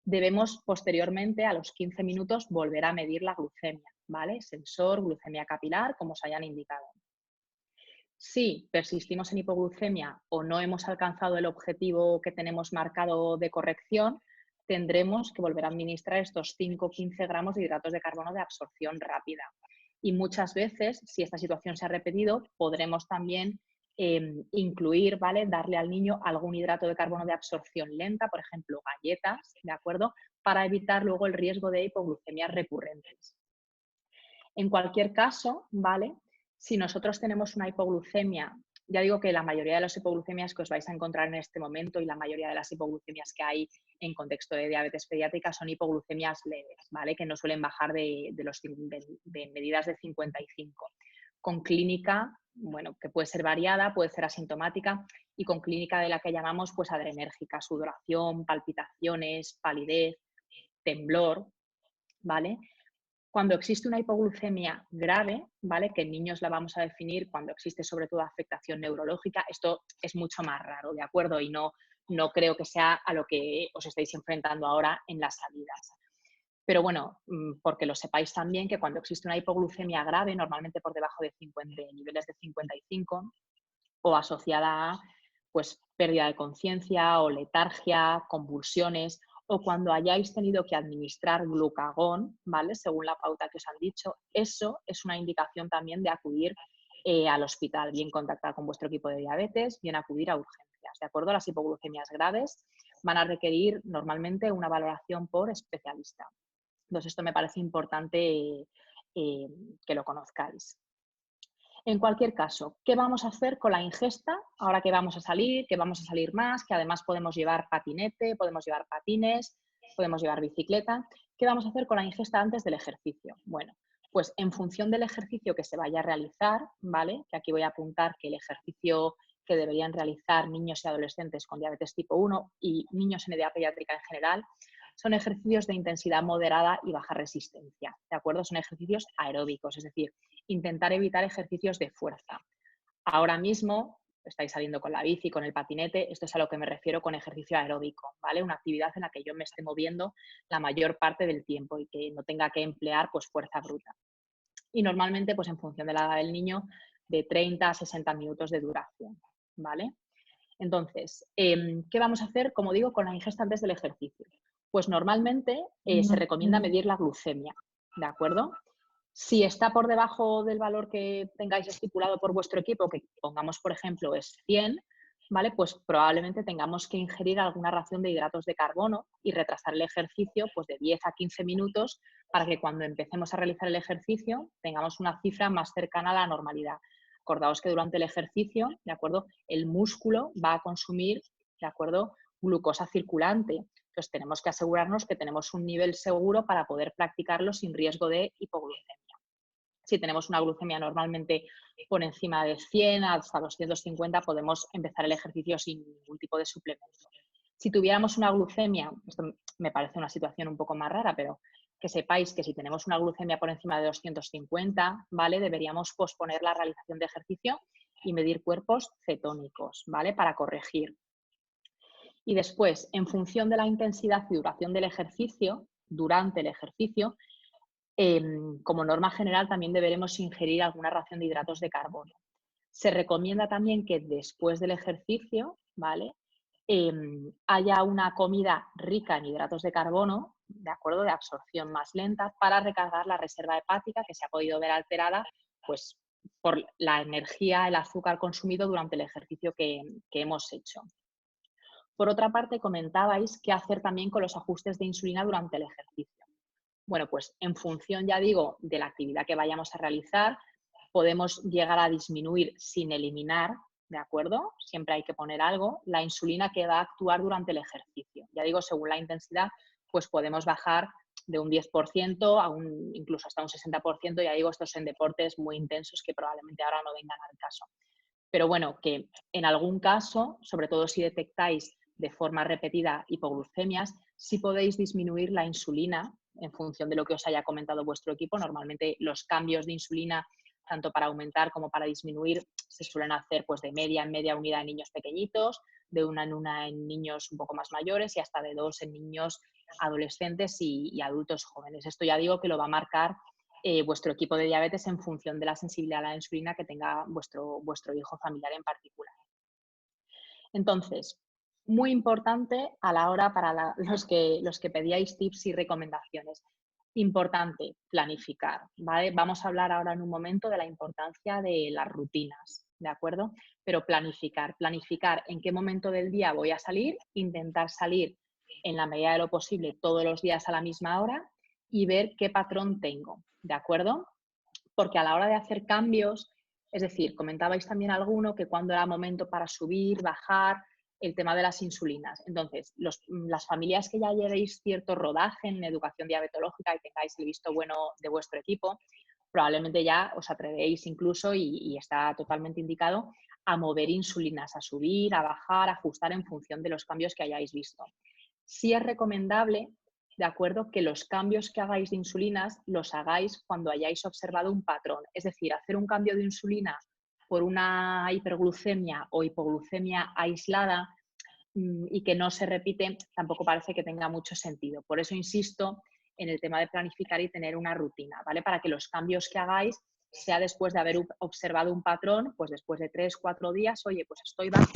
debemos posteriormente, a los 15 minutos, volver a medir la glucemia, ¿vale? Sensor, glucemia capilar, como os hayan indicado. Si persistimos en hipoglucemia o no hemos alcanzado el objetivo que tenemos marcado de corrección, tendremos que volver a administrar estos 5 o 15 gramos de hidratos de carbono de absorción rápida. Y muchas veces, si esta situación se ha repetido, podremos también incluir, ¿vale? Darle al niño algún hidrato de carbono de absorción lenta, por ejemplo, galletas, ¿de acuerdo? Para evitar luego el riesgo de hipoglucemias recurrentes. En cualquier caso, ¿vale? Si nosotros tenemos una hipoglucemia, ya digo que la mayoría de las hipoglucemias que os vais a encontrar en este momento y la mayoría de las hipoglucemias que hay en contexto de diabetes pediátrica son hipoglucemias leves, ¿vale? Que no suelen bajar de medidas de 55. Con clínica, bueno, que puede ser variada, puede ser asintomática y con clínica de la que llamamos pues adrenérgica, sudoración, palpitaciones, palidez, temblor, ¿vale? Cuando existe una hipoglucemia grave, ¿vale? Que en niños la vamos a definir cuando existe sobre todo afectación neurológica, esto es mucho más raro, ¿de acuerdo? Y no creo que sea a lo que os estáis enfrentando ahora en las salidas. Pero bueno, porque lo sepáis también que cuando existe una hipoglucemia grave, normalmente por debajo de 50, niveles de 55, o asociada a pues, pérdida de conciencia o letargia, convulsiones, o cuando hayáis tenido que administrar glucagón, ¿vale? Según la pauta que os han dicho, eso es una indicación también de acudir al hospital, bien contactar con vuestro equipo de diabetes, bien acudir a urgencias. ¿De acuerdo? Las hipoglucemias graves van a requerir normalmente una valoración por especialista. Entonces, esto me parece importante que lo conozcáis. En cualquier caso, ¿qué vamos a hacer con la ingesta ahora que vamos a salir más, que además podemos llevar patinete, podemos llevar patines, podemos llevar bicicleta? ¿Qué vamos a hacer con la ingesta antes del ejercicio? Bueno, pues en función del ejercicio que se vaya a realizar, ¿vale? Que aquí voy a apuntar que el ejercicio que deberían realizar niños y adolescentes con diabetes tipo 1 y niños en edad pediátrica en general son ejercicios de intensidad moderada y baja resistencia, ¿de acuerdo? Son ejercicios aeróbicos, es decir, intentar evitar ejercicios de fuerza. Ahora mismo estáis saliendo con la bici, con el patinete, esto es a lo que me refiero con ejercicio aeróbico, ¿vale? Una actividad en la que yo me esté moviendo la mayor parte del tiempo y que no tenga que emplear pues fuerza bruta. Y normalmente, pues en función de la edad del niño, de 30 a 60 minutos de duración, ¿vale? Entonces, ¿qué vamos a hacer, como digo, con la ingesta antes del ejercicio? Pues normalmente se recomienda medir la glucemia, ¿de acuerdo? Si está por debajo del valor que tengáis estipulado por vuestro equipo, que pongamos, por ejemplo, es 100, ¿vale? Pues probablemente tengamos que ingerir alguna ración de hidratos de carbono y retrasar el ejercicio pues de 10 a 15 minutos para que cuando empecemos a realizar el ejercicio tengamos una cifra más cercana a la normalidad. Acordaos que durante el ejercicio, ¿de acuerdo? El músculo va a consumir, ¿de acuerdo? Glucosa circulante. Entonces tenemos que asegurarnos que tenemos un nivel seguro para poder practicarlo sin riesgo de hipoglucemia. Si tenemos una glucemia normalmente por encima de 100 hasta 250, podemos empezar el ejercicio sin ningún tipo de suplemento. Si tuviéramos una glucemia, esto me parece una situación un poco más rara, pero que sepáis que si tenemos una glucemia por encima de 250, ¿vale? Deberíamos posponer la realización de ejercicio y medir cuerpos cetónicos, ¿vale? Para corregir. Y después, en función de la intensidad y duración del ejercicio, durante el ejercicio, como norma general también deberemos ingerir alguna ración de hidratos de carbono. Se recomienda también que después del ejercicio, ¿vale? Haya una comida rica en hidratos de carbono, ¿de acuerdo? De absorción más lenta para recargar la reserva hepática que se ha podido ver alterada pues, por la energía, el azúcar consumido durante el ejercicio que hemos hecho. Por otra parte, comentabais qué hacer también con los ajustes de insulina durante el ejercicio. Bueno, pues en función, ya digo, de la actividad que vayamos a realizar, podemos llegar a disminuir sin eliminar, ¿de acuerdo? Siempre hay que poner algo, la insulina que va a actuar durante el ejercicio. Ya digo, según la intensidad, pues podemos bajar de un 10% a incluso hasta un 60%, ya digo, estos en deportes muy intensos que probablemente ahora no vengan al caso. Pero bueno, que en algún caso, sobre todo si detectáis de forma repetida hipoglucemias, sí podéis disminuir la insulina en función de lo que os haya comentado vuestro equipo. Normalmente los cambios de insulina, tanto para aumentar como para disminuir, se suelen hacer pues de media en media unidad en niños pequeñitos, de una en una en niños un poco más mayores y hasta de 2 en niños adolescentes y adultos jóvenes. Esto ya digo que lo va a marcar vuestro equipo de diabetes en función de la sensibilidad a la insulina que tenga vuestro hijo familiar en particular. Entonces, muy importante a la hora para los que pedíais tips y recomendaciones. Importante planificar, ¿vale? Vamos a hablar ahora en un momento de la importancia de las rutinas, ¿de acuerdo? Pero planificar en qué momento del día voy a salir, intentar salir en la medida de lo posible todos los días a la misma hora y ver qué patrón tengo, ¿de acuerdo? Porque a la hora de hacer cambios, es decir, comentabais también alguno que cuando era momento para subir, bajar, el tema de las insulinas. Entonces, las familias que ya llevéis cierto rodaje en educación diabetológica y tengáis el visto bueno de vuestro equipo, probablemente ya os atrevéis incluso, y está totalmente indicado, a mover insulinas, a subir, a bajar, a ajustar en función de los cambios que hayáis visto. Sí es recomendable, de acuerdo, que los cambios que hagáis de insulinas los hagáis cuando hayáis observado un patrón. Es decir, hacer un cambio de insulina por una hiperglucemia o hipoglucemia aislada y que no se repite, tampoco parece que tenga mucho sentido. Por eso insisto en el tema de planificar y tener una rutina, ¿vale? Para que los cambios que hagáis sea después de haber observado un patrón, pues después de 3, 4 días, oye, pues estoy bajo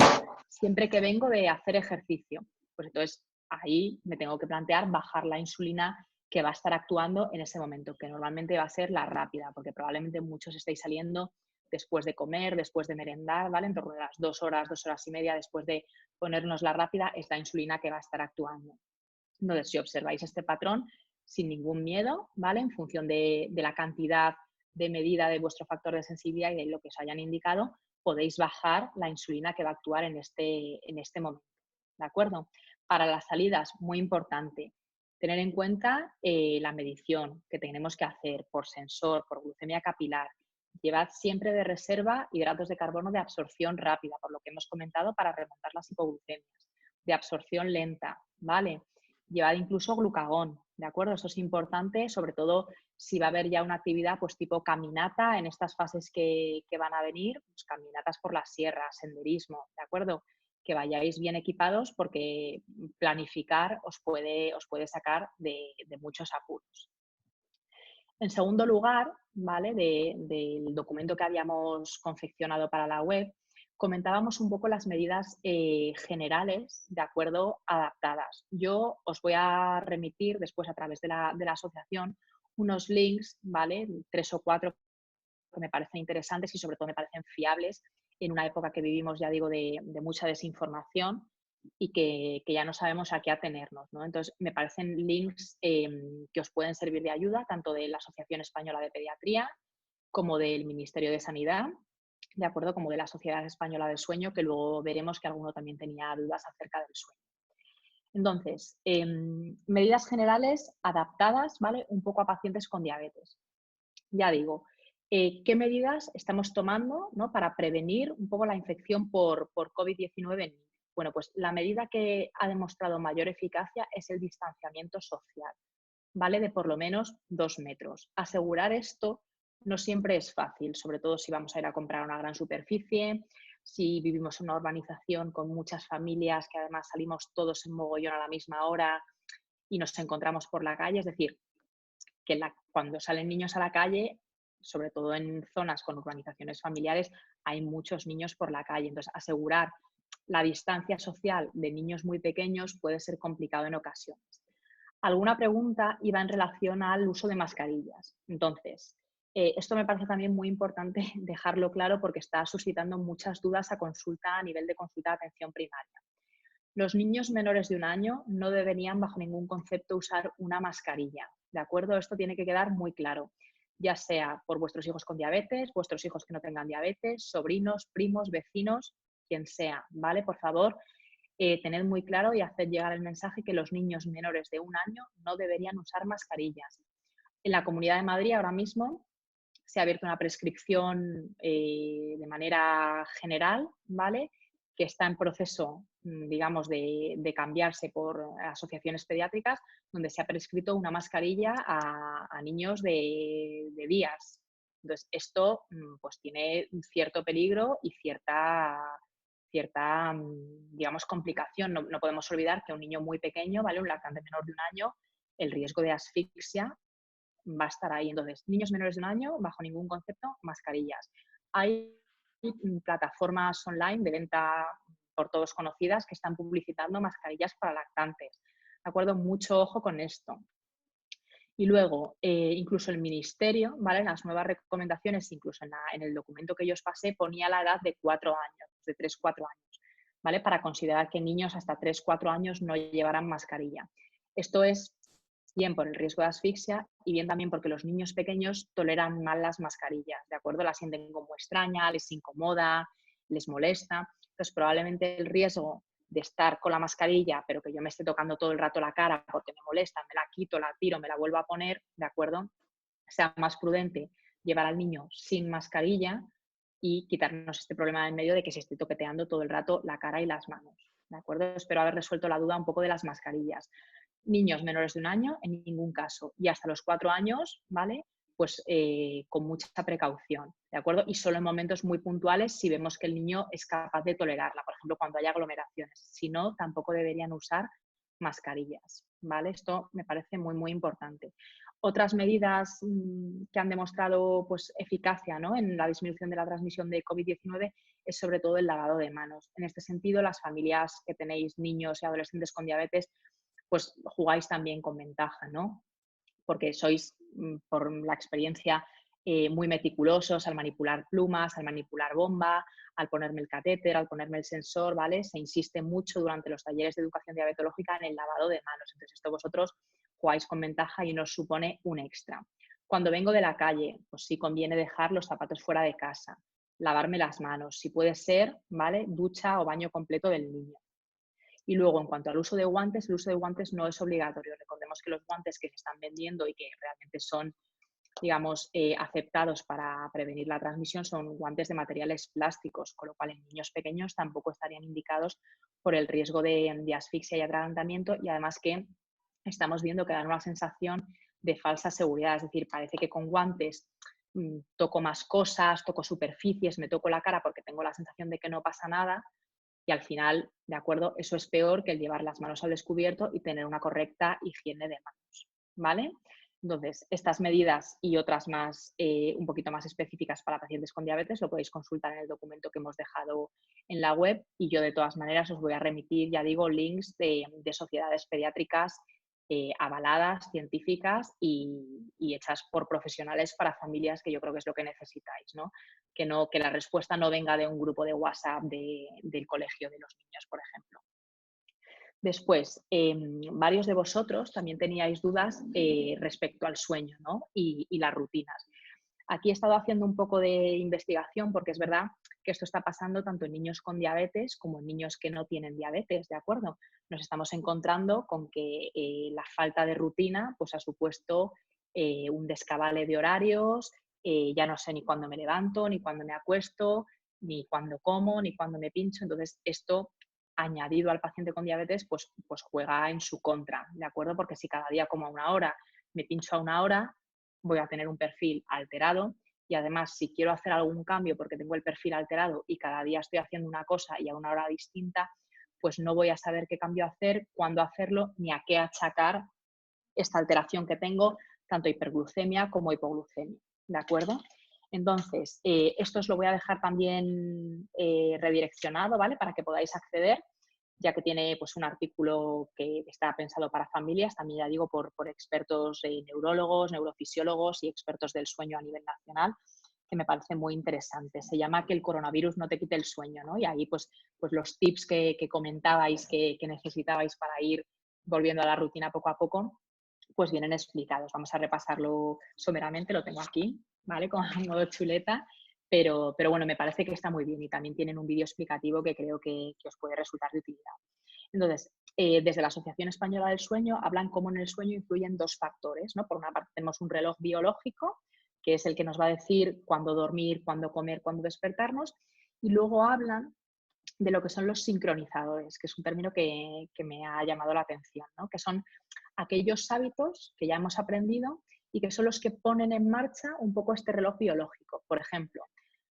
siempre que vengo de hacer ejercicio. Pues entonces ahí me tengo que plantear bajar la insulina que va a estar actuando en ese momento, que normalmente va a ser la rápida, porque probablemente muchos estéis saliendo después de comer, después de merendar, ¿vale? En torno a las 2 horas y media después de ponernos la rápida, es la insulina que va a estar actuando. Entonces, si observáis este patrón, sin ningún miedo, ¿vale? En función de la cantidad de medida de vuestro factor de sensibilidad y de lo que os hayan indicado, podéis bajar la insulina que va a actuar en este momento, ¿de acuerdo? Para las salidas, muy importante, tener en cuenta la medición que tenemos que hacer por sensor, por glucemia capilar. Llevad siempre de reserva hidratos de carbono de absorción rápida, por lo que hemos comentado, para remontar las hipoglucemias, de absorción lenta, ¿vale? Llevad incluso glucagón, ¿de acuerdo? Eso es importante, sobre todo si va a haber ya una actividad pues tipo caminata en estas fases que van a venir, pues caminatas por las sierras, senderismo, ¿de acuerdo? Que vayáis bien equipados porque planificar os puede sacar de muchos apuros. En segundo lugar, ¿vale? Del documento que habíamos confeccionado para la web, comentábamos un poco las medidas generales, de acuerdo, adaptadas. Yo os voy a remitir después a través de la asociación unos links, ¿vale? 3 o 4 que me parecen interesantes y sobre todo me parecen fiables en una época que vivimos, ya digo, de mucha desinformación y que ya no sabemos a qué atenernos, ¿no? Entonces, me parecen links que os pueden servir de ayuda, tanto de la Asociación Española de Pediatría como del Ministerio de Sanidad, de acuerdo, como de la Sociedad Española del Sueño, que luego veremos que alguno también tenía dudas acerca del sueño. Entonces, medidas generales adaptadas, ¿vale? Un poco a pacientes con diabetes. Ya digo, ¿qué medidas estamos tomando, ¿no? Para prevenir un poco la infección por COVID-19 en niños? Bueno, pues la medida que ha demostrado mayor eficacia es el distanciamiento social, ¿vale? De por lo menos 2 metros. Asegurar esto no siempre es fácil, sobre todo si vamos a ir a comprar una gran superficie, si vivimos en una urbanización con muchas familias que además salimos todos en mogollón a la misma hora y nos encontramos por la calle, es decir, que cuando salen niños a la calle, sobre todo en zonas con urbanizaciones familiares, hay muchos niños por la calle. Entonces, asegurar la distancia social de niños muy pequeños puede ser complicado en ocasiones. Alguna pregunta iba en relación al uso de mascarillas. Entonces, esto me parece también muy importante dejarlo claro porque está suscitando muchas dudas a nivel de consulta de atención primaria. Los niños menores de 1 año no deberían bajo ningún concepto usar una mascarilla, ¿de acuerdo? Esto tiene que quedar muy claro, ya sea por vuestros hijos con diabetes, vuestros hijos que no tengan diabetes, sobrinos, primos, vecinos, quien sea, ¿vale? Por favor, tened muy claro y haced llegar el mensaje que los niños menores de 1 año no deberían usar mascarillas. En la Comunidad de Madrid ahora mismo se ha abierto una prescripción de manera general, ¿vale? Que está en proceso, digamos, de cambiarse por asociaciones pediátricas, donde se ha prescrito una mascarilla a niños de días. Entonces, esto pues tiene un cierto peligro y cierta, digamos, complicación. No podemos olvidar que un niño muy pequeño, ¿vale? Un lactante menor de 1 año, el riesgo de asfixia va a estar ahí. Entonces, niños menores de 1 año, bajo ningún concepto, mascarillas. Hay plataformas online de venta por todos conocidas que están publicitando mascarillas para lactantes. ¿De acuerdo? Mucho ojo con esto. Y luego, incluso el ministerio, ¿vale? En las nuevas recomendaciones, incluso en el documento que yo os pasé, ponía la edad de 4 años, de 3-4 años, ¿vale? Para considerar que niños hasta 3-4 años no llevarán mascarilla. Esto es bien por el riesgo de asfixia y bien también porque los niños pequeños toleran mal las mascarillas, ¿de acuerdo? La sienten como extraña, les incomoda, les molesta. Entonces, probablemente el riesgo de estar con la mascarilla, pero que yo me esté tocando todo el rato la cara porque me molesta, me la quito, la tiro, me la vuelvo a poner, ¿de acuerdo? Sea más prudente llevar al niño sin mascarilla y quitarnos este problema en medio de que se esté toqueteando todo el rato la cara y las manos, ¿de acuerdo? Espero haber resuelto la duda un poco de las mascarillas. Niños menores de 1 año, en ningún caso. Y hasta los 4 años, ¿vale? Pues con mucha precaución, ¿de acuerdo? Y solo en momentos muy puntuales si vemos que el niño es capaz de tolerarla, por ejemplo, cuando hay aglomeraciones. Si no, tampoco deberían usar mascarillas, ¿vale? Esto me parece muy, muy importante. Otras medidas que han demostrado pues, eficacia, ¿no? En la disminución de la transmisión de COVID-19 es sobre todo el lavado de manos. En este sentido, las familias que tenéis niños y adolescentes con diabetes pues jugáis también con ventaja, ¿no? Porque sois, por la experiencia, muy meticulosos al manipular plumas, al manipular bomba, al ponerme el catéter, al ponerme el sensor, ¿vale? Se insiste mucho durante los talleres de educación diabetológica en el lavado de manos. Entonces, esto vosotros jugáis con ventaja y nos supone un extra. Cuando vengo de la calle, pues sí conviene dejar los zapatos fuera de casa, lavarme las manos, si puede ser, ¿vale? Ducha o baño completo del niño. Y luego, en cuanto al uso de guantes, el uso de guantes no es obligatorio. Recordemos que los guantes que se están vendiendo y que realmente son, digamos, aceptados para prevenir la transmisión son guantes de materiales plásticos, con lo cual en niños pequeños tampoco estarían indicados por el riesgo de asfixia y atragantamiento y además que estamos viendo que dan una sensación de falsa seguridad, es decir, parece que con guantes toco más cosas, toco superficies, me toco la cara porque tengo la sensación de que no pasa nada, y al final, ¿de acuerdo? Eso es peor que el llevar las manos al descubierto y tener una correcta higiene de manos, ¿vale? Entonces, estas medidas y otras más, un poquito más específicas para pacientes con diabetes, lo podéis consultar en el documento que hemos dejado en la web y yo de todas maneras os voy a remitir, ya digo, links de sociedades pediátricas avaladas, científicas y hechas por profesionales para familias, que yo creo que es lo que necesitáis, ¿no? Que la respuesta no venga de un grupo de WhatsApp del colegio de los niños, por ejemplo. Después, varios de vosotros también teníais dudas respecto al sueño, ¿no? Y las rutinas. Aquí he estado haciendo un poco de investigación porque es verdad que esto está pasando tanto en niños con diabetes como en niños que no tienen diabetes, ¿de acuerdo? Nos estamos encontrando con que la falta de rutina pues, ha supuesto un descabale de horarios, ya no sé ni cuándo me levanto, ni cuándo me acuesto, ni cuándo como, ni cuándo me pincho. Entonces, esto añadido al paciente con diabetes, pues juega en su contra, ¿de acuerdo? Porque si cada día como a 1 hora, me pincho a 1 hora, voy a tener un perfil alterado y además si quiero hacer algún cambio porque tengo el perfil alterado y cada día estoy haciendo una cosa y a 1 hora distinta, pues no voy a saber qué cambio hacer, cuándo hacerlo, ni a qué achacar esta alteración que tengo, tanto hiperglucemia como hipoglucemia, ¿de acuerdo? Entonces, esto os lo voy a dejar también redireccionado, ¿vale? Para que podáis acceder, ya que tiene pues, un artículo que está pensado para familias, también ya digo por expertos neurólogos, neurofisiólogos y expertos del sueño a nivel nacional, que me parece muy interesante. Se llama Que el coronavirus no te quite el sueño, ¿no? Y ahí pues los tips que comentabais que necesitabais para ir volviendo a la rutina poco a poco, pues vienen explicados. Vamos a repasarlo someramente, lo tengo aquí, ¿vale? Con modo chuleta, pero bueno, me parece que está muy bien y también tienen un vídeo explicativo que creo que os puede resultar de utilidad. Entonces, desde la Asociación Española del Sueño hablan cómo en el sueño influyen dos factores, ¿no? Por una parte tenemos un reloj biológico, que es el que nos va a decir cuándo dormir, cuándo comer, cuándo despertarnos, y luego hablan de lo que son los sincronizadores, que es un término que me ha llamado la atención, ¿no? Que son aquellos hábitos que ya hemos aprendido y que son los que ponen en marcha un poco este reloj biológico. Por ejemplo,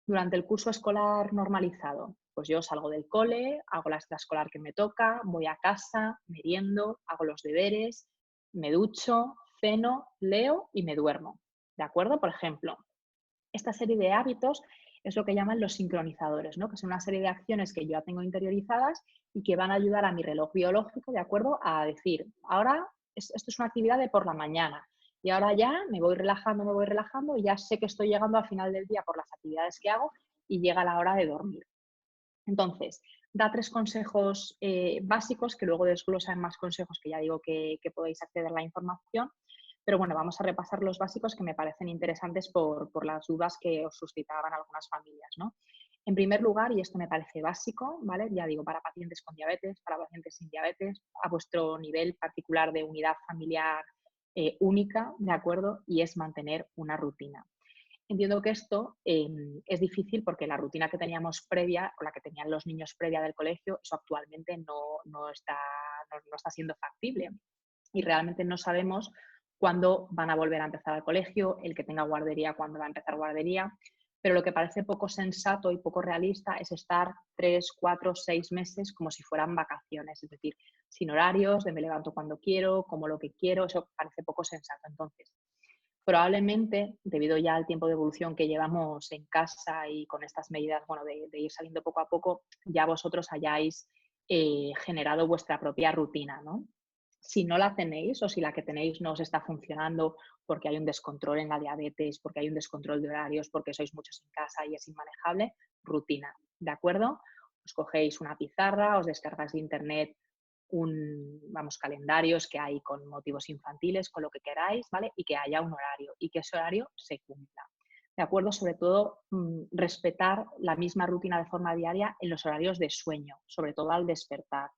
durante el curso escolar normalizado, pues yo salgo del cole, hago la extraescolar que me toca, voy a casa, meriendo, hago los deberes, me ducho, ceno, leo y me duermo. ¿De acuerdo? Por ejemplo, esta serie de hábitos es lo que llaman los sincronizadores, ¿no? Que son una serie de acciones que yo ya tengo interiorizadas y que van a ayudar a mi reloj biológico, ¿de acuerdo? A decir, ahora esto es una actividad de por la mañana y ahora ya me voy relajando y ya sé que estoy llegando al final del día por las actividades que hago y llega la hora de dormir. Entonces, da 3 consejos básicos que luego desglosa en más consejos que ya digo que podéis acceder a la información. Pero bueno, vamos a repasar los básicos que me parecen interesantes por las dudas que os suscitaban algunas familias, ¿no? En primer lugar, y esto me parece básico, ¿vale? Ya digo, para pacientes con diabetes, para pacientes sin diabetes, a vuestro nivel particular de unidad familiar única, ¿de acuerdo? Y es mantener una rutina. Entiendo que esto es difícil porque la rutina que teníamos previa, o la que tenían los niños previa del colegio, eso actualmente no está siendo factible. Y realmente no sabemos cuándo van a volver a empezar al colegio, el que tenga guardería, cuándo va a empezar guardería. Pero lo que parece poco sensato y poco realista es estar 3, 4, 6 meses como si fueran vacaciones, es decir, sin horarios, de me levanto cuando quiero, como lo que quiero, eso parece poco sensato. Entonces, probablemente, debido ya al tiempo de evolución que llevamos en casa y con estas medidas, bueno, de ir saliendo poco a poco, ya vosotros hayáis generado vuestra propia rutina, ¿no? Si no la tenéis o si la que tenéis no os está funcionando porque hay un descontrol en la diabetes, porque hay un descontrol de horarios, porque sois muchos en casa y es inmanejable, rutina, ¿de acuerdo? Os cogéis una pizarra, os descargáis de internet calendarios que hay con motivos infantiles, con lo que queráis, ¿vale? Y que haya un horario y que ese horario se cumpla. ¿De acuerdo? Sobre todo, respetar la misma rutina de forma diaria en los horarios de sueño, sobre todo al despertar,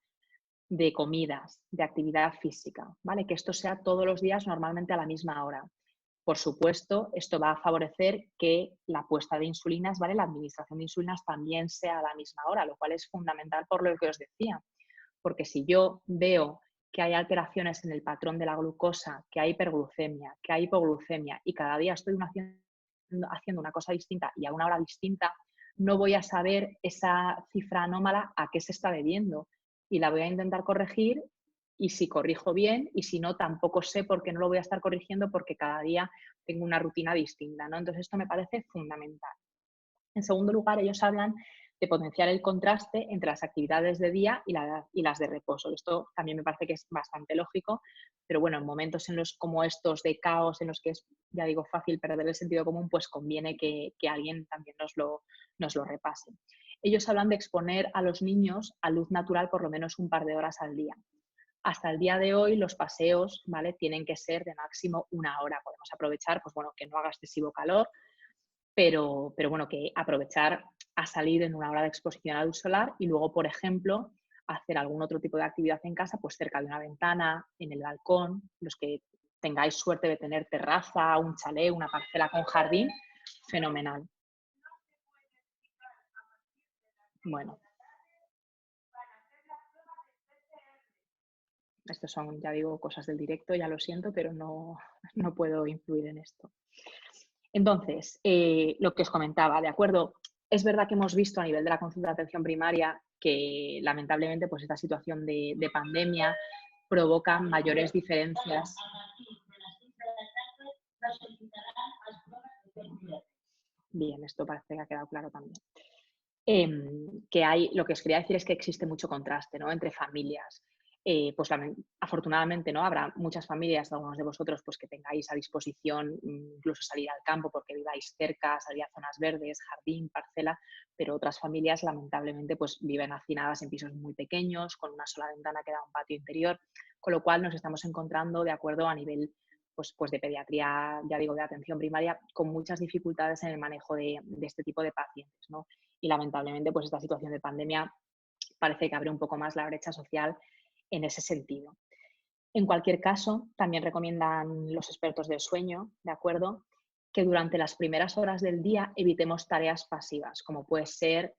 de comidas, de actividad física, ¿vale? Que esto sea todos los días normalmente a la misma hora. Por supuesto, esto va a favorecer que la puesta de insulinas, ¿vale? La administración de insulinas también sea a la misma hora, lo cual es fundamental por lo que os decía. Porque si yo veo que hay alteraciones en el patrón de la glucosa, que hay hiperglucemia, que hay hipoglucemia y cada día estoy haciendo una cosa distinta y a una hora distinta, no voy a saber esa cifra anómala a qué se está debiendo y la voy a intentar corregir y si corrijo bien y si no, tampoco sé por qué no lo voy a estar corrigiendo porque cada día tengo una rutina distinta, ¿no? Entonces esto me parece fundamental. En segundo lugar, ellos hablan de potenciar el contraste entre las actividades de día y las de reposo. Esto también me parece que es bastante lógico, pero bueno, en momentos en los como estos de caos, en los que es, ya digo, fácil perder el sentido común, pues conviene que alguien también nos lo repase. Ellos hablan de exponer a los niños a luz natural por lo menos un par de horas al día. Hasta el día de hoy los paseos, ¿vale? Tienen que ser de máximo una hora. Podemos aprovechar, pues bueno, que no haga excesivo calor, pero bueno, que aprovechar a salir en una hora de exposición a luz solar y luego, por ejemplo, hacer algún otro tipo de actividad en casa, pues cerca de una ventana, en el balcón, los que tengáis suerte de tener terraza, un chalet, una parcela con jardín, fenomenal. Bueno, estos son, ya digo, cosas del directo, ya lo siento, pero no puedo influir en esto. Entonces, lo que os comentaba, ¿de acuerdo? Es verdad que hemos visto a nivel de la consulta de atención primaria que lamentablemente pues esta situación de pandemia provoca mayores diferencias. Bien, esto parece que ha quedado claro también. Que hay, lo que os quería decir es que existe mucho contraste, ¿no? Entre familias. Pues afortunadamente, ¿no? Habrá muchas familias, algunos de vosotros, pues que tengáis a disposición incluso salir al campo porque viváis cerca, salir a zonas verdes, jardín, parcela, pero otras familias lamentablemente pues viven hacinadas en pisos muy pequeños, con una sola ventana que da a un patio interior, con lo cual nos estamos encontrando, de acuerdo, a nivel pues de pediatría, ya digo, de atención primaria, con muchas dificultades en el manejo de este tipo de pacientes, ¿no? Y lamentablemente, pues esta situación de pandemia parece que abre un poco más la brecha social en ese sentido. En cualquier caso, también recomiendan los expertos del sueño, ¿de acuerdo?, que durante las primeras horas del día evitemos tareas pasivas, como puede ser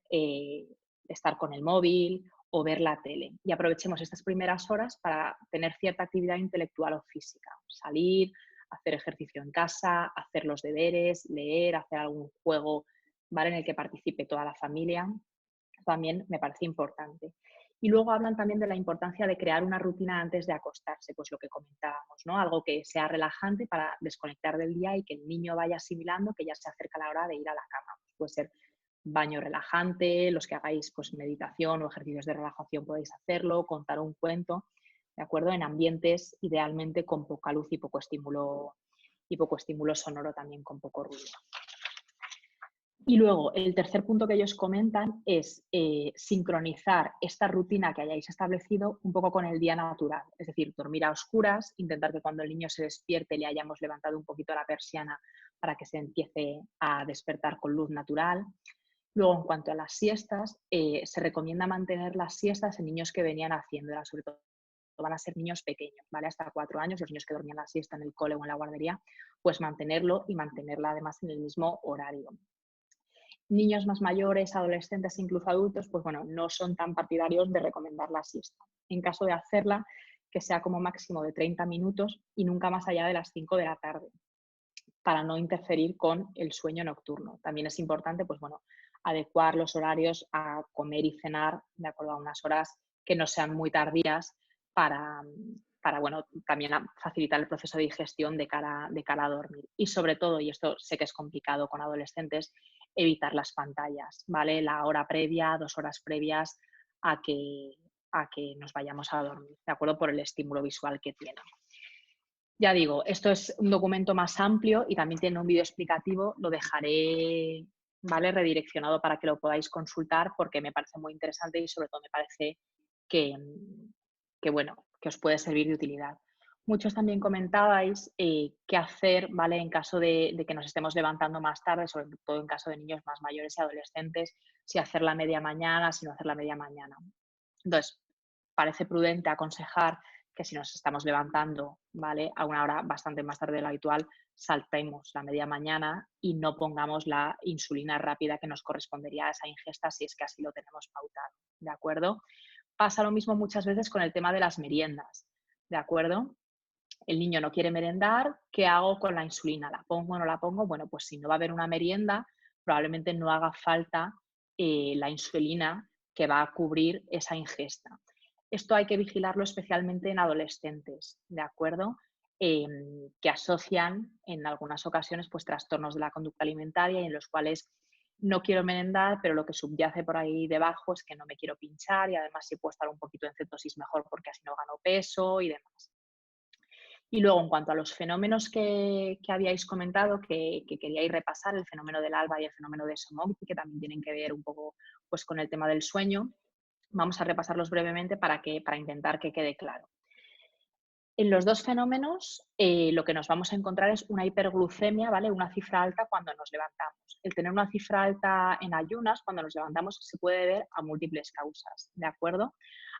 estar con el móvil o ver la tele. Y aprovechemos estas primeras horas para tener cierta actividad intelectual o física. Salir, hacer ejercicio en casa, hacer los deberes, leer, hacer algún juego, ¿vale?, en el que participe toda la familia. También me parece importante. Y luego hablan también de la importancia de crear una rutina antes de acostarse, pues lo que comentábamos, ¿no? Algo que sea relajante para desconectar del día y que el niño vaya asimilando que ya se acerca la hora de ir a la cama. Puede ser baño relajante, los que hagáis pues meditación o ejercicios de relajación podéis hacerlo, contar un cuento, ¿de acuerdo? En ambientes idealmente con poca luz y poco estímulo sonoro también, con poco ruido. Y luego, el tercer punto que ellos comentan es sincronizar esta rutina que hayáis establecido un poco con el día natural. Es decir, dormir a oscuras, intentar que cuando el niño se despierte le hayamos levantado un poquito la persiana para que se empiece a despertar con luz natural. Luego, en cuanto a las siestas, se recomienda mantener las siestas en niños que venían haciéndolas, sobre todo van a ser niños pequeños, ¿vale? Hasta 4 años, los niños que dormían la siesta en el cole o en la guardería, pues mantenerlo y mantenerla además en el mismo horario. Niños más mayores, adolescentes e incluso adultos, pues bueno, no son tan partidarios de recomendar la siesta. En caso de hacerla, que sea como máximo de 30 minutos y nunca más allá de las 5 de la tarde, para no interferir con el sueño nocturno. También es importante, pues bueno, adecuar los horarios a comer y cenar de acuerdo a unas horas que no sean muy tardías para, bueno, también facilitar el proceso de digestión de cara a dormir. Y sobre todo, y esto sé que es complicado con adolescentes, evitar las pantallas, ¿vale? La hora previa, 2 horas previas a que nos vayamos a dormir, ¿de acuerdo? Por el estímulo visual que tiene. Ya digo, esto es un documento más amplio y también tiene un vídeo explicativo, lo dejaré, ¿vale?, redireccionado para que lo podáis consultar porque me parece muy interesante y sobre todo me parece que, bueno, que os puede servir de utilidad. Muchos también comentabais qué hacer, ¿vale?, en caso de que nos estemos levantando más tarde, sobre todo en caso de niños más mayores y adolescentes, si hacer la media mañana, si no hacer la media mañana. Entonces, parece prudente aconsejar que si nos estamos levantando, ¿vale?, a una hora bastante más tarde de lo habitual, saltemos la media mañana y no pongamos la insulina rápida que nos correspondería a esa ingesta si es que así lo tenemos pautado, ¿de acuerdo? Pasa lo mismo muchas veces con el tema de las meriendas, ¿de acuerdo? El niño no quiere merendar, ¿qué hago con la insulina? ¿La pongo o no la pongo? Bueno, pues si no va a haber una merienda, probablemente no haga falta la insulina que va a cubrir esa ingesta. Esto hay que vigilarlo especialmente en adolescentes, ¿de acuerdo? Que asocian en algunas ocasiones pues trastornos de la conducta alimentaria y en los cuales no quiero merendar, pero lo que subyace por ahí debajo es que no me quiero pinchar y además si puedo estar un poquito en cetosis mejor porque así no gano peso y demás. Y luego, en cuanto a los fenómenos que habíais comentado, que queríais repasar, el fenómeno del alba y el fenómeno de Somogyi, que también tienen que ver un poco pues, con el tema del sueño, vamos a repasarlos brevemente para intentar que quede claro. En los dos fenómenos, lo que nos vamos a encontrar es una hiperglucemia, ¿vale? Una cifra alta cuando nos levantamos. El tener una cifra alta en ayunas cuando nos levantamos se puede deber a múltiples causas, ¿de acuerdo?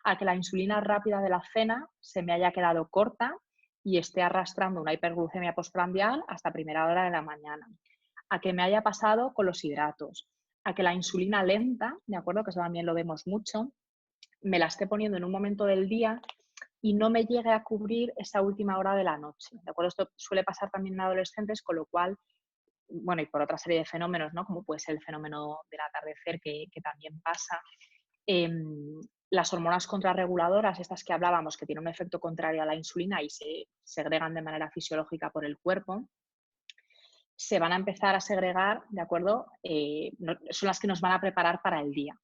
A que la insulina rápida de la cena se me haya quedado corta y esté arrastrando una hiperglucemia postprandial hasta primera hora de la mañana. A que me haya pasado con los hidratos. A que la insulina lenta, ¿de acuerdo? Que eso también lo vemos mucho, me la esté poniendo en un momento del día y no me llegue a cubrir esa última hora de la noche, ¿de acuerdo? Esto suele pasar también en adolescentes, con lo cual, bueno, y por otra serie de fenómenos, ¿no?, como puede ser el fenómeno del atardecer, que también pasa, las hormonas contrarreguladoras, estas que hablábamos, que tienen un efecto contrario a la insulina y se segregan de manera fisiológica por el cuerpo, se van a empezar a segregar, ¿de acuerdo? Son las que nos van a preparar para el día.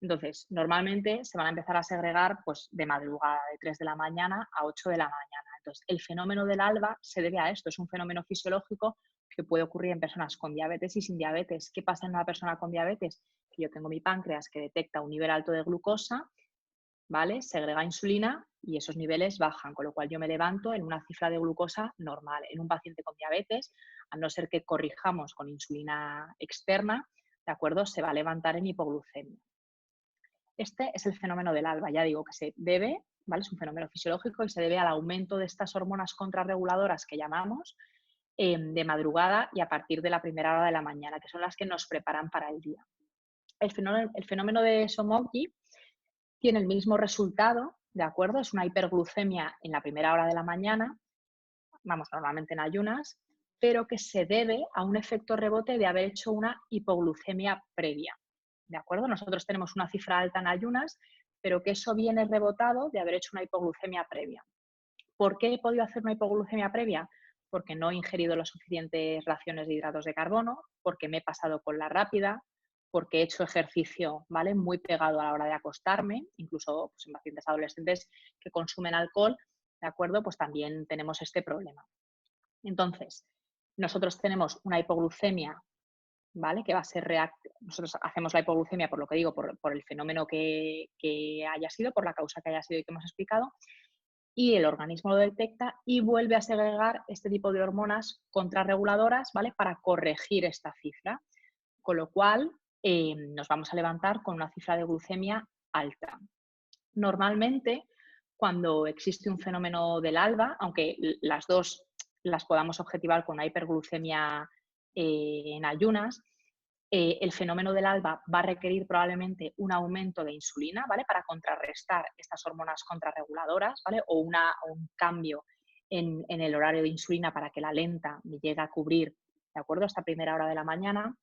Entonces, normalmente se van a empezar a segregar pues, de madrugada, de 3 de la mañana a 8 de la mañana. Entonces, el fenómeno del alba se debe a esto, es un fenómeno fisiológico que puede ocurrir en personas con diabetes y sin diabetes. ¿Qué pasa en una persona con diabetes? Que yo tengo mi páncreas que detecta un nivel alto de glucosa, ¿vale? Segrega insulina y esos niveles bajan, con lo cual yo me levanto en una cifra de glucosa normal. En un paciente con diabetes, a no ser que corrijamos con insulina externa, ¿de acuerdo?, se va a levantar en hipoglucemia. Este es el fenómeno del alba, ya digo que se debe, ¿vale? Es un fenómeno fisiológico y se debe al aumento de estas hormonas contrarreguladoras que llamamos de madrugada y a partir de la primera hora de la mañana, que son las que nos preparan para el día. El fenómeno de Somogyi tiene el mismo resultado, ¿de acuerdo? Es una hiperglucemia en la primera hora de la mañana, vamos, normalmente en ayunas, pero que se debe a un efecto rebote de haber hecho una hipoglucemia previa, ¿de acuerdo? Nosotros tenemos una cifra alta en ayunas, pero que eso viene rebotado de haber hecho una hipoglucemia previa. ¿Por qué he podido hacer una hipoglucemia previa? Porque no he ingerido las suficientes raciones de hidratos de carbono, porque me he pasado con la rápida, porque he hecho ejercicio, ¿vale? Muy pegado a la hora de acostarme, incluso pues, en pacientes adolescentes que consumen alcohol, ¿de acuerdo? Pues también tenemos este problema. Entonces, nosotros tenemos una hipoglucemia, ¿vale? Que va a ser reactiva. Nosotros hacemos la hipoglucemia, por lo que digo, por el fenómeno que haya sido, por la causa que haya sido y que hemos explicado, y el organismo lo detecta y vuelve a segregar este tipo de hormonas contrarreguladoras, ¿vale? Para corregir esta cifra, con lo cual nos vamos a levantar con una cifra de glucemia alta. Normalmente, cuando existe un fenómeno del alba, aunque las dos las podamos objetivar con una hiperglucemia en ayunas, el fenómeno del alba va a requerir probablemente un aumento de insulina, ¿vale? Para contrarrestar estas hormonas contrarreguladoras, ¿vale? O un cambio en el horario de insulina para que la lenta llegue a cubrir, ¿de acuerdo? Esta primera hora de la mañana.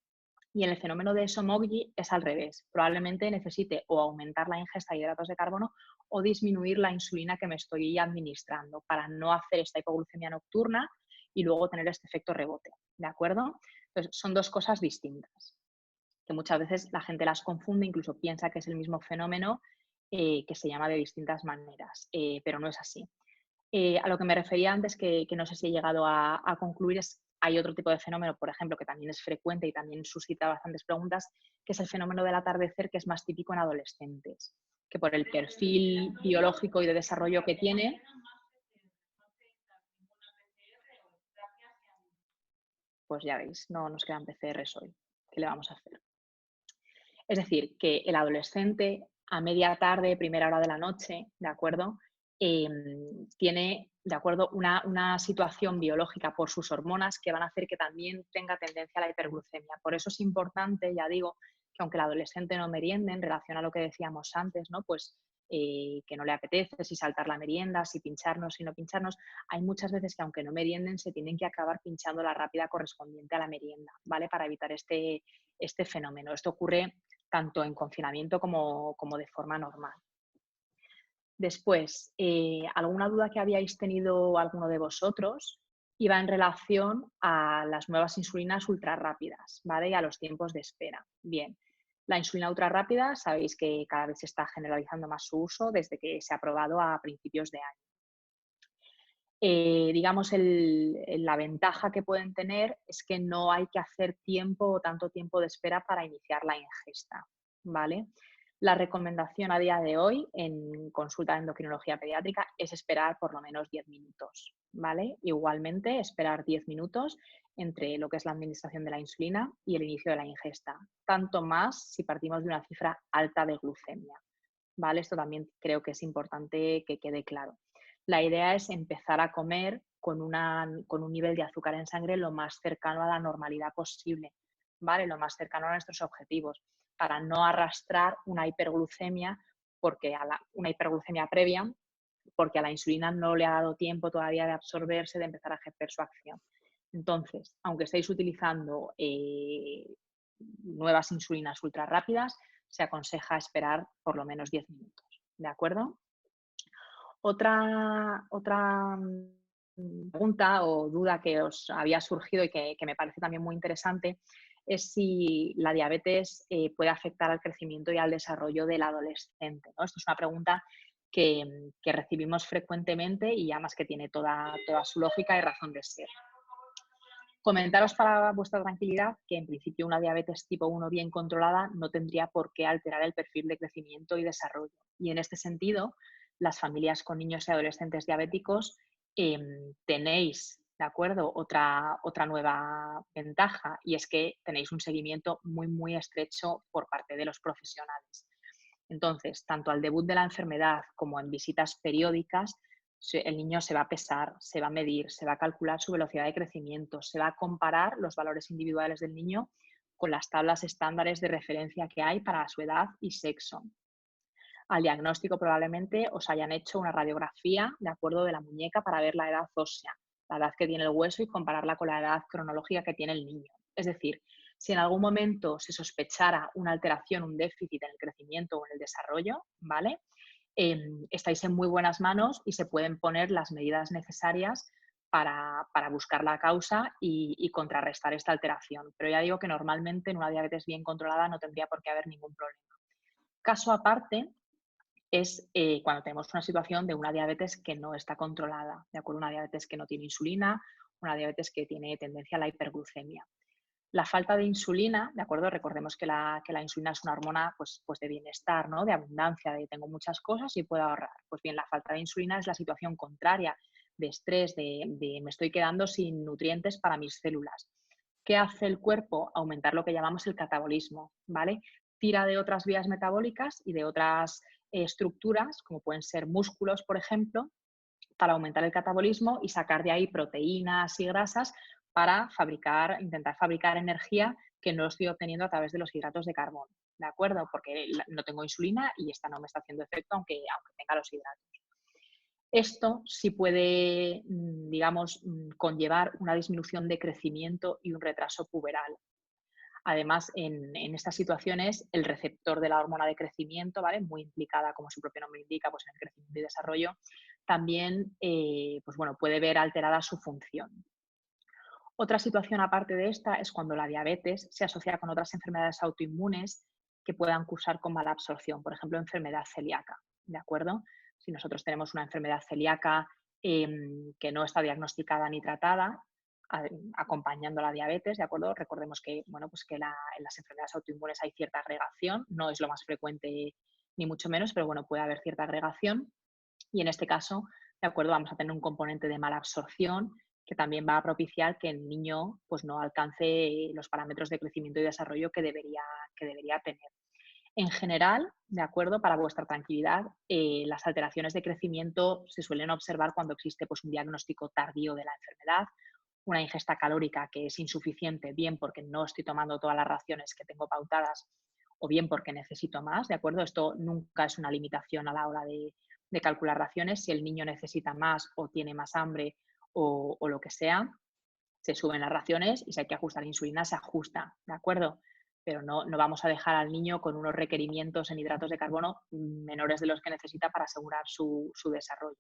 Y en el fenómeno de Somogyi es al revés. Probablemente necesite o aumentar la ingesta de hidratos de carbono o disminuir la insulina que me estoy administrando para no hacer esta hipoglucemia nocturna y luego tener este efecto rebote, ¿de acuerdo? Entonces, son dos cosas distintas, que muchas veces la gente las confunde, incluso piensa que es el mismo fenómeno que se llama de distintas maneras, pero no es así. A lo que me refería antes, que no sé si he llegado a concluir, es hay otro tipo de fenómeno, por ejemplo, que también es frecuente y también suscita bastantes preguntas, que es el fenómeno del atardecer, que es más típico en adolescentes, que por el perfil biológico y de desarrollo que tiene, pues ya veis, no nos quedan PCRs hoy. ¿Qué le vamos a hacer? Es decir, que el adolescente a media tarde, primera hora de la noche, ¿de acuerdo? Tiene, ¿de acuerdo? Una situación biológica por sus hormonas que van a hacer que también tenga tendencia a la hiperglucemia. Por eso es importante, ya digo, que aunque el adolescente no meriende, en relación a lo que decíamos antes, ¿no? Pues que no le apetece, si saltar la merienda, si pincharnos, si no pincharnos, hay muchas veces que aunque no merienden, se tienen que acabar pinchando la rápida correspondiente a la merienda, ¿vale? Para evitar este fenómeno. Esto ocurre tanto en confinamiento como de forma normal. Después, ¿alguna duda que habíais tenido alguno de vosotros? Iba en relación a las nuevas insulinas ultrarrápidas, ¿vale? Y a los tiempos de espera. Bien, la insulina ultrarrápida sabéis que cada vez se está generalizando más su uso desde que se ha aprobado a principios de año. Digamos, la ventaja que pueden tener es que no hay que hacer tiempo o tanto tiempo de espera para iniciar la ingesta, ¿vale? La recomendación a día de hoy en consulta de endocrinología pediátrica es esperar por lo menos 10 minutos, ¿vale? Igualmente, esperar 10 minutos entre lo que es la administración de la insulina y el inicio de la ingesta, tanto más si partimos de una cifra alta de glucemia, ¿vale? Esto también creo que es importante que quede claro. La idea es empezar a comer con un nivel de azúcar en sangre lo más cercano a la normalidad posible, ¿vale? Lo más cercano a nuestros objetivos, para no arrastrar una hiperglucemia, una hiperglucemia previa, porque a la insulina no le ha dado tiempo todavía de absorberse, de empezar a ejercer su acción. Entonces, aunque estéis utilizando nuevas insulinas ultra rápidas, se aconseja esperar por lo menos 10 minutos, ¿de acuerdo? Otra pregunta o duda que os había surgido y que me parece también muy interesante es si la diabetes puede afectar al crecimiento y al desarrollo del adolescente, ¿no? Esto es una pregunta que recibimos frecuentemente y además que tiene toda su lógica y razón de ser. Comentaros para vuestra tranquilidad que en principio una diabetes tipo 1 bien controlada no tendría por qué alterar el perfil de crecimiento y desarrollo. Y en este sentido, las familias con niños y adolescentes diabéticos tenéis, ¿de acuerdo? Otra nueva ventaja y es que tenéis un seguimiento muy, muy estrecho por parte de los profesionales. Entonces, tanto al debut de la enfermedad como en visitas periódicas, el niño se va a pesar, se va a medir, se va a calcular su velocidad de crecimiento, se va a comparar los valores individuales del niño con las tablas estándares de referencia que hay para su edad y sexo. Al diagnóstico probablemente os hayan hecho una radiografía de acuerdo de la muñeca para ver la edad ósea, la edad que tiene el hueso y compararla con la edad cronológica que tiene el niño. Es decir, si en algún momento se sospechara una alteración, un déficit en el crecimiento o en el desarrollo, ¿vale? Estáis en muy buenas manos y se pueden poner las medidas necesarias para buscar la causa y contrarrestar esta alteración. Pero ya digo que normalmente en una diabetes bien controlada no tendría por qué haber ningún problema. Caso aparte es cuando tenemos una situación de una diabetes que no está controlada, ¿de acuerdo? Una diabetes que no tiene insulina, una diabetes que tiene tendencia a la hiperglucemia. La falta de insulina, ¿de acuerdo? Recordemos que la insulina es una hormona pues de bienestar, ¿no? De abundancia, de tengo muchas cosas y puedo ahorrar. Pues bien, la falta de insulina es la situación contraria, de estrés, de me estoy quedando sin nutrientes para mis células. ¿Qué hace el cuerpo? Aumentar lo que llamamos el catabolismo, ¿vale? Tira de otras vías metabólicas y de otras estructuras, como pueden ser músculos, por ejemplo, para aumentar el catabolismo y sacar de ahí proteínas y grasas para intentar fabricar energía que no estoy obteniendo a través de los hidratos de carbono, ¿de acuerdo? Porque no tengo insulina y esta no me está haciendo efecto aunque tenga los hidratos. Esto sí puede, digamos, conllevar una disminución de crecimiento y un retraso puberal. Además, en estas situaciones, el receptor de la hormona de crecimiento, ¿vale? Muy implicada, como su propio nombre indica, pues en el crecimiento y desarrollo, también pues bueno, puede ver alterada su función. Otra situación aparte de esta es cuando la diabetes se asocia con otras enfermedades autoinmunes que puedan cursar con mala absorción, por ejemplo, enfermedad celíaca, ¿de acuerdo? Si nosotros tenemos una enfermedad celíaca que no está diagnosticada ni tratada, acompañando la diabetes, ¿de acuerdo? Recordemos que, bueno, pues que en las enfermedades autoinmunes hay cierta agregación, no es lo más frecuente ni mucho menos, pero bueno, puede haber cierta agregación y en este caso, ¿de acuerdo? Vamos a tener un componente de mala absorción que también va a propiciar que el niño pues, no alcance los parámetros de crecimiento y desarrollo que debería tener. En general, ¿de acuerdo? Para vuestra tranquilidad, las alteraciones de crecimiento se suelen observar cuando existe pues, un diagnóstico tardío de la enfermedad, una ingesta calórica que es insuficiente, bien porque no estoy tomando todas las raciones que tengo pautadas o bien porque necesito más, ¿de acuerdo? Esto nunca es una limitación a la hora de calcular raciones. Si el niño necesita más o tiene más hambre o lo que sea, se suben las raciones y si hay que ajustar la insulina, se ajusta, ¿de acuerdo? Pero no vamos a dejar al niño con unos requerimientos en hidratos de carbono menores de los que necesita para asegurar su desarrollo.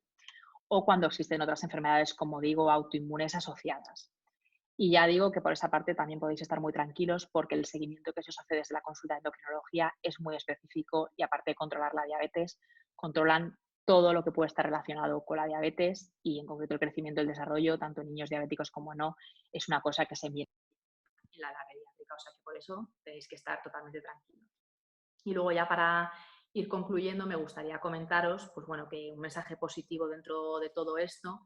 O cuando existen otras enfermedades, como digo, autoinmunes asociadas. Y ya digo que por esa parte también podéis estar muy tranquilos porque el seguimiento que se os hace desde la consulta de endocrinología es muy específico y aparte de controlar la diabetes, controlan todo lo que puede estar relacionado con la diabetes y en concreto el crecimiento y el desarrollo, tanto en niños diabéticos como no, es una cosa que se mira en la edad pediátrica, o sea que por eso tenéis que estar totalmente tranquilos. Y luego ya para ir concluyendo me gustaría comentaros, pues bueno, que un mensaje positivo dentro de todo esto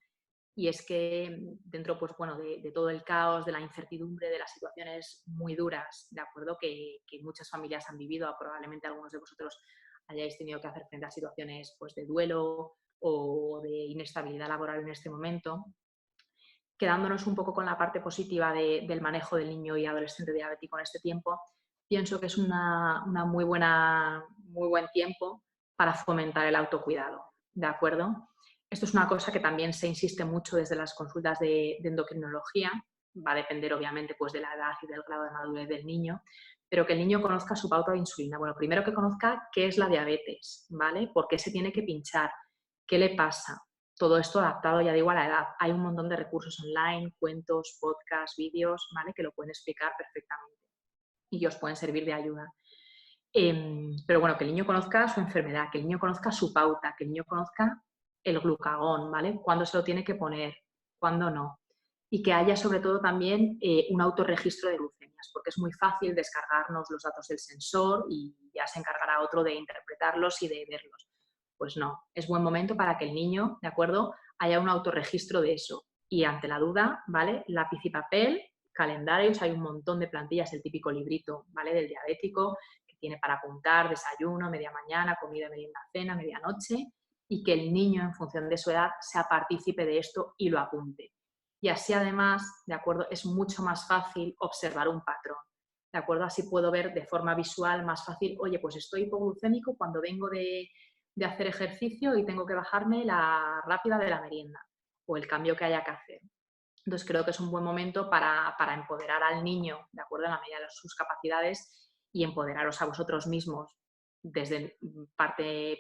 y es que dentro pues, bueno, de todo el caos, de la incertidumbre, de las situaciones muy duras, ¿de acuerdo? Que muchas familias han vivido, probablemente algunos de vosotros hayáis tenido que hacer frente a situaciones pues, de duelo o de inestabilidad laboral en este momento, quedándonos un poco con la parte positiva del manejo del niño y adolescente diabético en este tiempo, pienso que es una muy buen tiempo para fomentar el autocuidado, ¿de acuerdo? Esto es una cosa que también se insiste mucho desde las consultas de endocrinología, va a depender obviamente pues, de la edad y del grado de madurez del niño, pero que el niño conozca su pauta de insulina. Bueno, primero que conozca qué es la diabetes, ¿vale? ¿Por qué se tiene que pinchar? ¿Qué le pasa? Todo esto adaptado, ya digo, a la edad. Hay un montón de recursos online, cuentos, podcasts, vídeos, ¿vale? Que lo pueden explicar perfectamente y os pueden servir de ayuda. Pero bueno, que el niño conozca su enfermedad, que el niño conozca su pauta, que el niño conozca el glucagón, ¿vale? Cuándo se lo tiene que poner, cuándo no. Y que haya sobre todo también un autorregistro de glucemias, porque es muy fácil descargarnos los datos del sensor y ya se encargará otro de interpretarlos y de verlos. Pues no, es buen momento para que el niño, ¿de acuerdo?, haya un autorregistro de eso. Y ante la duda, ¿vale?, lápiz y papel, calendarios, hay un montón de plantillas, el típico librito, ¿vale?, del diabético, que tiene para apuntar, desayuno, media mañana, comida, merienda, cena, medianoche, y que el niño, en función de su edad, sea partícipe de esto y lo apunte. Y así, además, ¿de acuerdo?, es mucho más fácil observar un patrón. ¿De acuerdo? Así puedo ver de forma visual más fácil, oye, pues estoy hipoglucémico cuando vengo de hacer ejercicio y tengo que bajarme la rápida de la merienda o el cambio que haya que hacer. Entonces creo que es un buen momento para empoderar al niño, de acuerdo, en la medida de sus capacidades, y empoderaros a vosotros mismos desde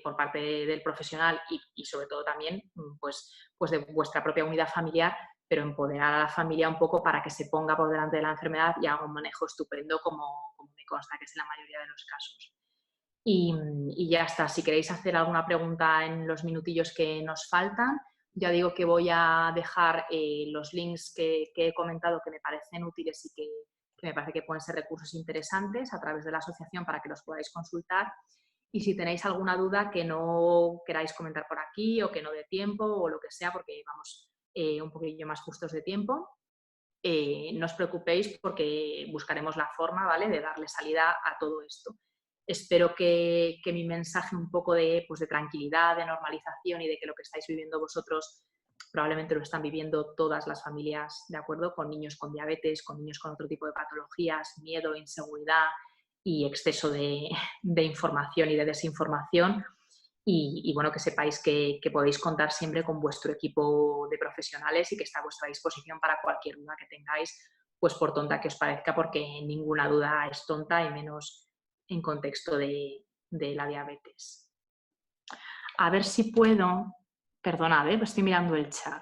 por parte del profesional y sobre todo también pues de vuestra propia unidad familiar, pero empoderar a la familia un poco para que se ponga por delante de la enfermedad y haga un manejo estupendo como me consta que es en la mayoría de los casos. Y ya está. Si queréis hacer alguna pregunta en los minutillos que nos faltan, ya digo que voy a dejar los links que he comentado que me parecen útiles y que me parece que pueden ser recursos interesantes a través de la asociación para que los podáis consultar. Y si tenéis alguna duda que no queráis comentar por aquí o que no dé tiempo o lo que sea, porque vamos un poquillo más justos de tiempo, no os preocupéis porque buscaremos la forma, ¿vale?, de darle salida a todo esto. Espero que mi mensaje un poco pues de tranquilidad, de normalización y de que lo que estáis viviendo vosotros probablemente lo están viviendo todas las familias, ¿de acuerdo?, con niños con diabetes, con niños con otro tipo de patologías, miedo, inseguridad y exceso de información y de desinformación. Y bueno, que sepáis que podéis contar siempre con vuestro equipo de profesionales y que está a vuestra disposición para cualquier duda que tengáis, pues por tonta que os parezca, porque ninguna duda es tonta y menos en contexto de la diabetes. A ver si puedo... Perdonad, estoy mirando el chat.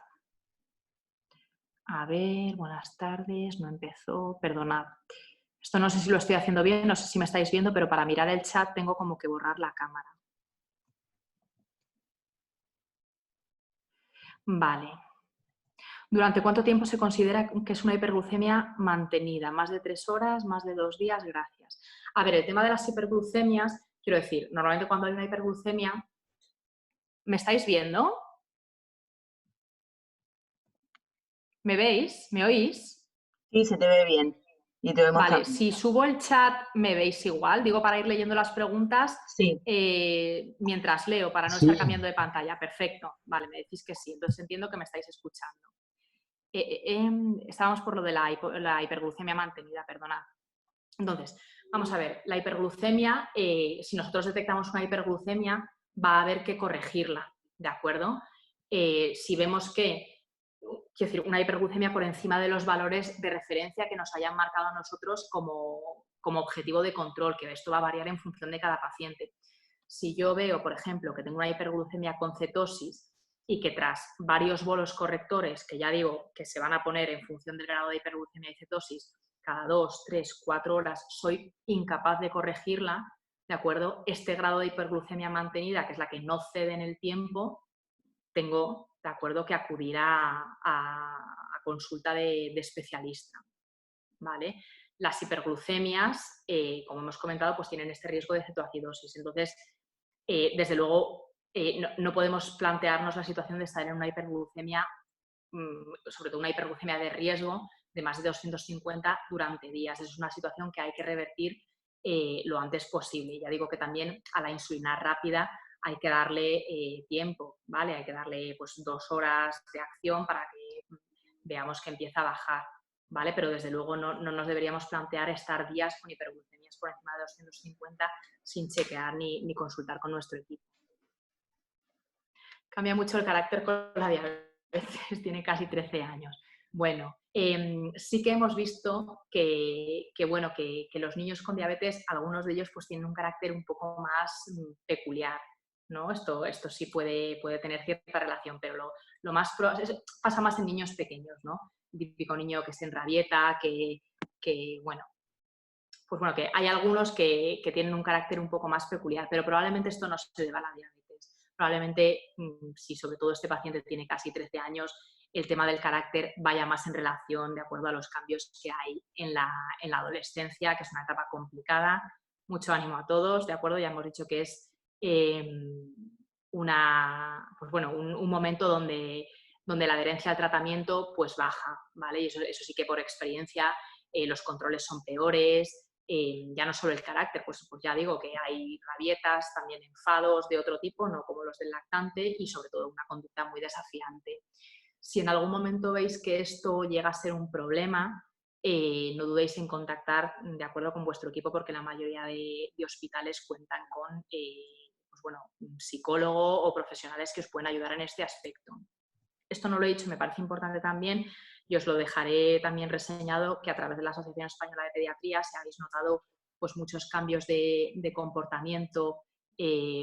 A ver, buenas tardes, no empezó, perdonad. Esto no sé si lo estoy haciendo bien, no sé si me estáis viendo, pero para mirar el chat tengo como que borrar la cámara. Vale. ¿Durante cuánto tiempo se considera que es una hiperglucemia mantenida? ¿Más de 3 horas? ¿Más de 2 días? Gracias. A ver, el tema de las hiperglucemias, quiero decir, normalmente cuando hay una hiperglucemia... ¿Me estáis viendo? ¿Me veis? ¿Me oís? Sí, se te ve bien y te vemos Vale, también. si subo el chat, ¿me veis igual? Digo, para ir leyendo las preguntas Sí, mientras leo, para no estar sí. cambiando de pantalla. Perfecto. Vale, me decís que sí. Entonces entiendo que me estáis escuchando. Estábamos por lo de la hiperglucemia mantenida, perdonad. Entonces, vamos a ver, la hiperglucemia, si nosotros detectamos una hiperglucemia, va a haber que corregirla, ¿de acuerdo? Si vemos que, quiero decir, una hiperglucemia por encima de los valores de referencia que nos hayan marcado a nosotros como objetivo de control, que esto va a variar en función de cada paciente. Si yo veo, por ejemplo, que tengo una hiperglucemia con cetosis y que tras varios bolos correctores, que ya digo que se van a poner en función del grado de hiperglucemia y cetosis, cada 2, 3, 4 horas soy incapaz de corregirla, ¿de acuerdo? Este grado de hiperglucemia mantenida, que es la que no cede en el tiempo, tengo, ¿de acuerdo?, que acudir a consulta de especialista, ¿vale? Las hiperglucemias, como hemos comentado, pues tienen este riesgo de cetoacidosis. Entonces, desde luego, no podemos plantearnos la situación de estar en una hiperglucemia, sobre todo una hiperglucemia de riesgo, de más de 250 durante días. Es una situación que hay que revertir lo antes posible. Ya digo que también a la insulina rápida hay que darle tiempo, ¿vale? Hay que darle pues 2 horas de acción para que veamos que empieza a bajar, ¿vale? Pero desde luego no nos deberíamos plantear estar días con hiperglucemias por encima de 250 sin chequear ni consultar con nuestro equipo. Cambia mucho el carácter con la diabetes, tiene casi 13 años. Bueno, sí que hemos visto que los niños con diabetes, algunos de ellos pues tienen un carácter un poco más peculiar, ¿no? Esto sí puede tener cierta relación, pero lo más pasa más en niños pequeños, ¿no? El típico niño que se enrabieta, que que hay algunos que tienen un carácter un poco más peculiar, pero probablemente esto no se deba a la diabetes. Probablemente, si sobre todo este paciente tiene casi 13 años, el tema del carácter vaya más en relación, de acuerdo a los cambios que hay en la adolescencia, que es una etapa complicada. Mucho ánimo a todos, ¿de acuerdo? Ya hemos dicho que es un momento donde la adherencia al tratamiento pues baja, ¿vale? Y eso sí que por experiencia los controles son peores, ya no solo el carácter, pues ya digo que hay rabietas, también enfados de otro tipo, no como los del lactante, y sobre todo una conducta muy desafiante. Si en algún momento veis que esto llega a ser un problema, no dudéis en contactar de acuerdo con vuestro equipo, porque la mayoría de hospitales cuentan con pues bueno, un psicólogo o profesionales que os pueden ayudar en este aspecto. Esto no lo he dicho, me parece importante también, y os lo dejaré también reseñado, que a través de la Asociación Española de Pediatría, si habéis notado pues, muchos cambios de comportamiento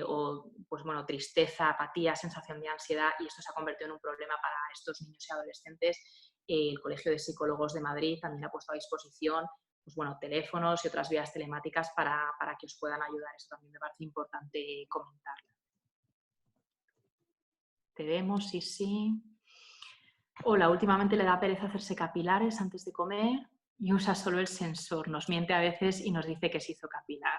o pues, bueno, tristeza, apatía, sensación de ansiedad, y esto se ha convertido en un problema para estos niños y adolescentes. El Colegio de Psicólogos de Madrid también ha puesto a disposición pues, bueno, teléfonos y otras vías telemáticas para que os puedan ayudar. Esto también me parece importante comentar. Te vemos, sí. Hola, últimamente le da pereza hacerse capilares antes de comer y usa solo el sensor. Nos miente a veces y nos dice que se hizo capilar.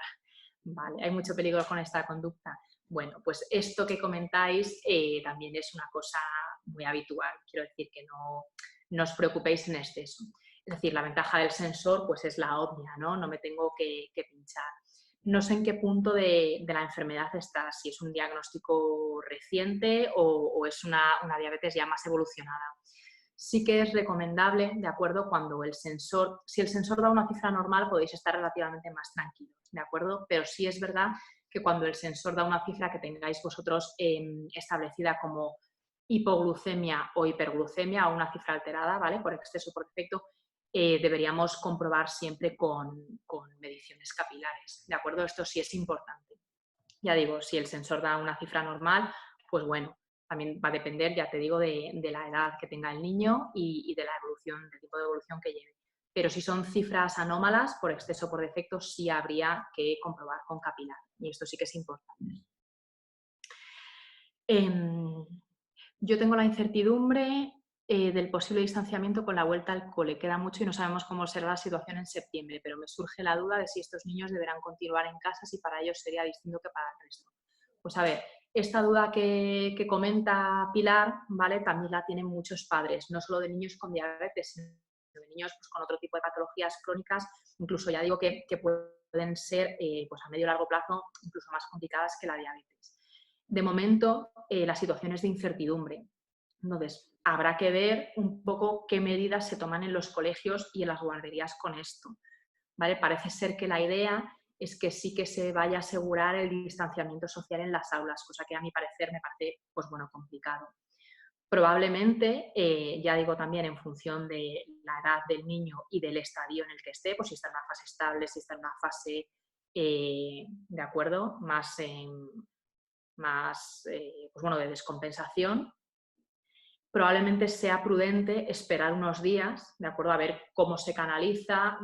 Vale, hay mucho peligro con esta conducta. Bueno, pues esto que comentáis también es una cosa muy habitual. Quiero decir que no os preocupéis en exceso. Es decir, la ventaja del sensor pues es la obvia, ¿no? No me tengo que pinchar. No sé en qué punto de la enfermedad está, si es un diagnóstico reciente o es una diabetes ya más evolucionada. Sí que es recomendable, ¿de acuerdo? Cuando si el sensor da una cifra normal, podéis estar relativamente más tranquilos, ¿de acuerdo? Pero sí es verdad que cuando el sensor da una cifra que tengáis vosotros establecida como hipoglucemia o hiperglucemia o una cifra alterada, ¿vale? Por exceso o por defecto, deberíamos comprobar siempre con mediciones capilares, ¿de acuerdo? Esto sí es importante. Ya digo, si el sensor da una cifra normal, pues bueno, también va a depender, ya te digo, de la edad que tenga el niño y de la evolución, del tipo de evolución que lleve. Pero si son cifras anómalas, por exceso o por defecto, sí habría que comprobar con capilar. Y esto sí que es importante. Yo tengo la incertidumbre del posible distanciamiento con la vuelta al cole. Queda mucho y no sabemos cómo será la situación en septiembre, pero me surge la duda de si estos niños deberán continuar en casa, si para ellos sería distinto que para el resto. Pues a ver, esta duda que comenta Pilar, ¿vale? También la tienen muchos padres, no solo de niños con diabetes, sino de niños pues, con otro tipo de patologías crónicas, incluso ya digo que pueden ser pues a medio y largo plazo incluso más complicadas que la diabetes. De momento, la situación es de incertidumbre. Entonces, habrá que ver un poco qué medidas se toman en los colegios y en las guarderías con esto, ¿vale? Parece ser que la idea es que sí que se vaya a asegurar el distanciamiento social en las aulas, cosa que a mi parecer me parece, pues bueno, complicado. Probablemente, ya digo también en función de la edad del niño y del estadio en el que esté, pues si está en una fase estable, si está en una fase, de acuerdo, más pues bueno, de descompensación, probablemente sea prudente esperar unos días, ¿de acuerdo? A ver cómo se canaliza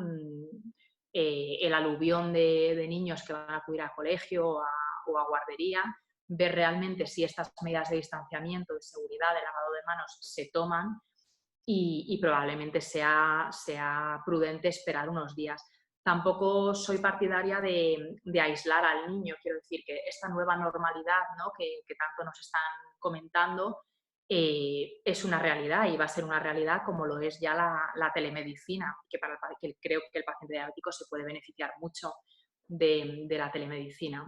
el aluvión de niños que van a acudir a colegio o a guardería, ver realmente si estas medidas de distanciamiento, de seguridad, de lavado de manos se toman y probablemente sea prudente esperar unos días. Tampoco soy partidaria de aislar al niño, quiero decir que esta nueva normalidad, ¿no? que tanto nos están comentando, es una realidad y va a ser una realidad como lo es ya la telemedicina, que creo que el paciente diabético se puede beneficiar mucho de la telemedicina.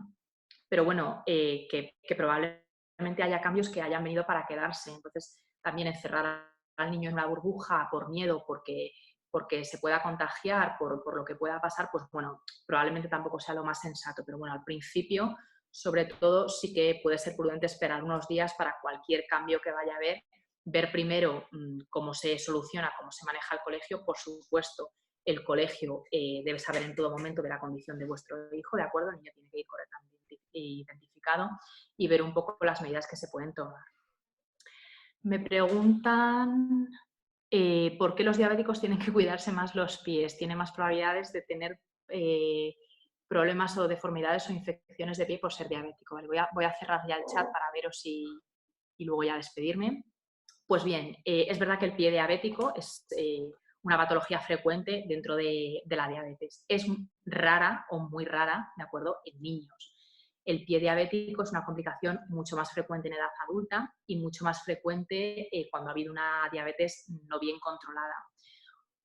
Pero bueno, que probablemente haya cambios que hayan venido para quedarse. Entonces, también encerrar al niño en una burbuja por miedo, porque se pueda contagiar, por lo que pueda pasar, pues bueno, probablemente tampoco sea lo más sensato. Pero bueno, al principio, sobre todo, sí que puede ser prudente esperar unos días para cualquier cambio que vaya a haber, ver primero cómo se soluciona, cómo se maneja el colegio. Por supuesto, el colegio debe saber en todo momento de la condición de vuestro hijo, ¿de acuerdo? El niño tiene que ir correctamente identificado y ver un poco las medidas que se pueden tomar. Me preguntan por qué los diabéticos tienen que cuidarse más los pies, tiene más probabilidades de tener problemas o deformidades o infecciones de pie por ser diabético. Vale, voy a cerrar ya el chat para veros y luego ya despedirme. Pues bien, es verdad que el pie diabético es una patología frecuente dentro de la diabetes. Es rara o muy rara, ¿de acuerdo?, en niños. El pie diabético es una complicación mucho más frecuente en edad adulta y mucho más frecuente cuando ha habido una diabetes no bien controlada.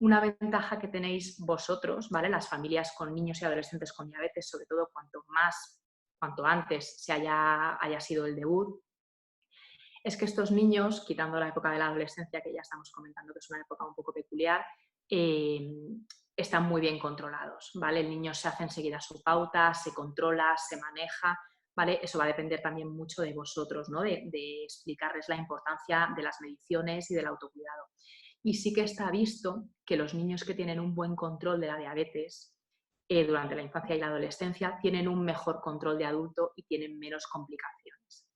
Una ventaja que tenéis vosotros, ¿vale? Las familias con niños y adolescentes con diabetes, sobre todo cuanto antes haya sido el debut, es que estos niños, quitando la época de la adolescencia, que ya estamos comentando que es una época un poco peculiar, están muy bien controlados, ¿vale? El niño se hace enseguida su pauta, se controla, se maneja, ¿vale? Eso va a depender también mucho de vosotros, ¿no? De explicarles la importancia de las mediciones y del autocuidado. Y sí que está visto que los niños que tienen un buen control de la diabetes durante la infancia y la adolescencia tienen un mejor control de adulto y tienen menos complicaciones,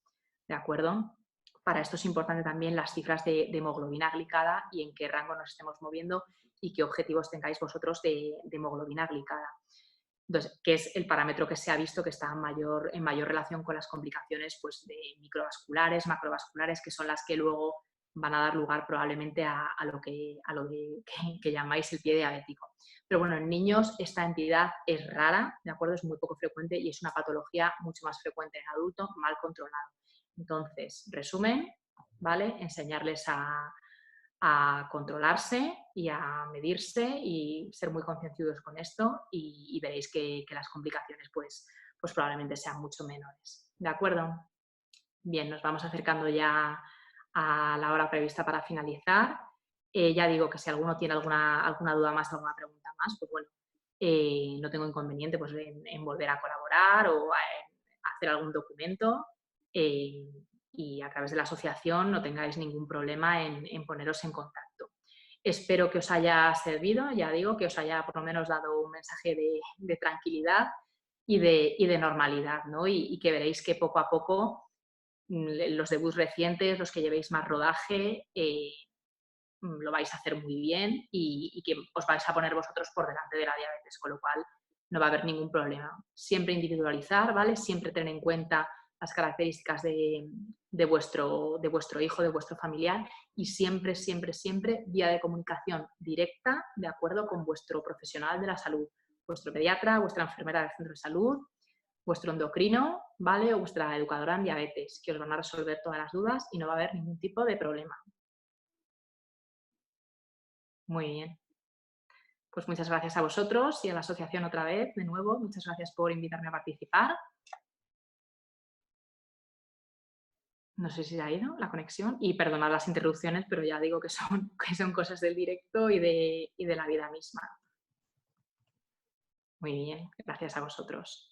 ¿de acuerdo? Para esto es importante también las cifras de hemoglobina glicada y en qué rango nos estemos moviendo y qué objetivos tengáis vosotros de hemoglobina glicada. Entonces, que es el parámetro que se ha visto que está en mayor relación con las complicaciones pues, de microvasculares, macrovasculares, que son las que luego van a dar lugar probablemente a lo que llamáis el pie diabético. Pero bueno, en niños esta entidad es rara, ¿de acuerdo? Es muy poco frecuente y es una patología mucho más frecuente en adulto, mal controlado. Entonces, resumen, ¿vale? Enseñarles a controlarse y a medirse y ser muy concienciados con esto y veréis que las complicaciones pues probablemente sean mucho menores. ¿De acuerdo? Bien, nos vamos acercando ya a la hora prevista para finalizar. Ya digo que si alguno tiene alguna duda más, alguna pregunta más, pues bueno, no tengo inconveniente pues, en volver a colaborar o hacer algún documento. Y a través de la asociación no tengáis ningún problema en poneros en contacto. Espero que os haya servido, ya digo, que os haya por lo menos dado un mensaje de tranquilidad y de normalidad, ¿no? Y que veréis que poco a poco los debuts recientes, los que llevéis más rodaje, lo vais a hacer muy bien y que os vais a poner vosotros por delante de la diabetes, con lo cual no va a haber ningún problema. Siempre individualizar, ¿vale? Siempre tener en cuenta las características de vuestro hijo, de vuestro familiar y siempre, siempre, siempre vía de comunicación directa, de acuerdo con vuestro profesional de la salud, vuestro pediatra, vuestra enfermera del centro de salud, vuestro endocrino, ¿vale? O vuestra educadora en diabetes, que os van a resolver todas las dudas y no va a haber ningún tipo de problema. Muy bien. Pues muchas gracias a vosotros y a la asociación otra vez, de nuevo. Muchas gracias por invitarme a participar. No sé si se ha ido la conexión y perdonad las interrupciones, pero ya digo que son cosas del directo y de la vida misma. Muy bien, gracias a vosotros.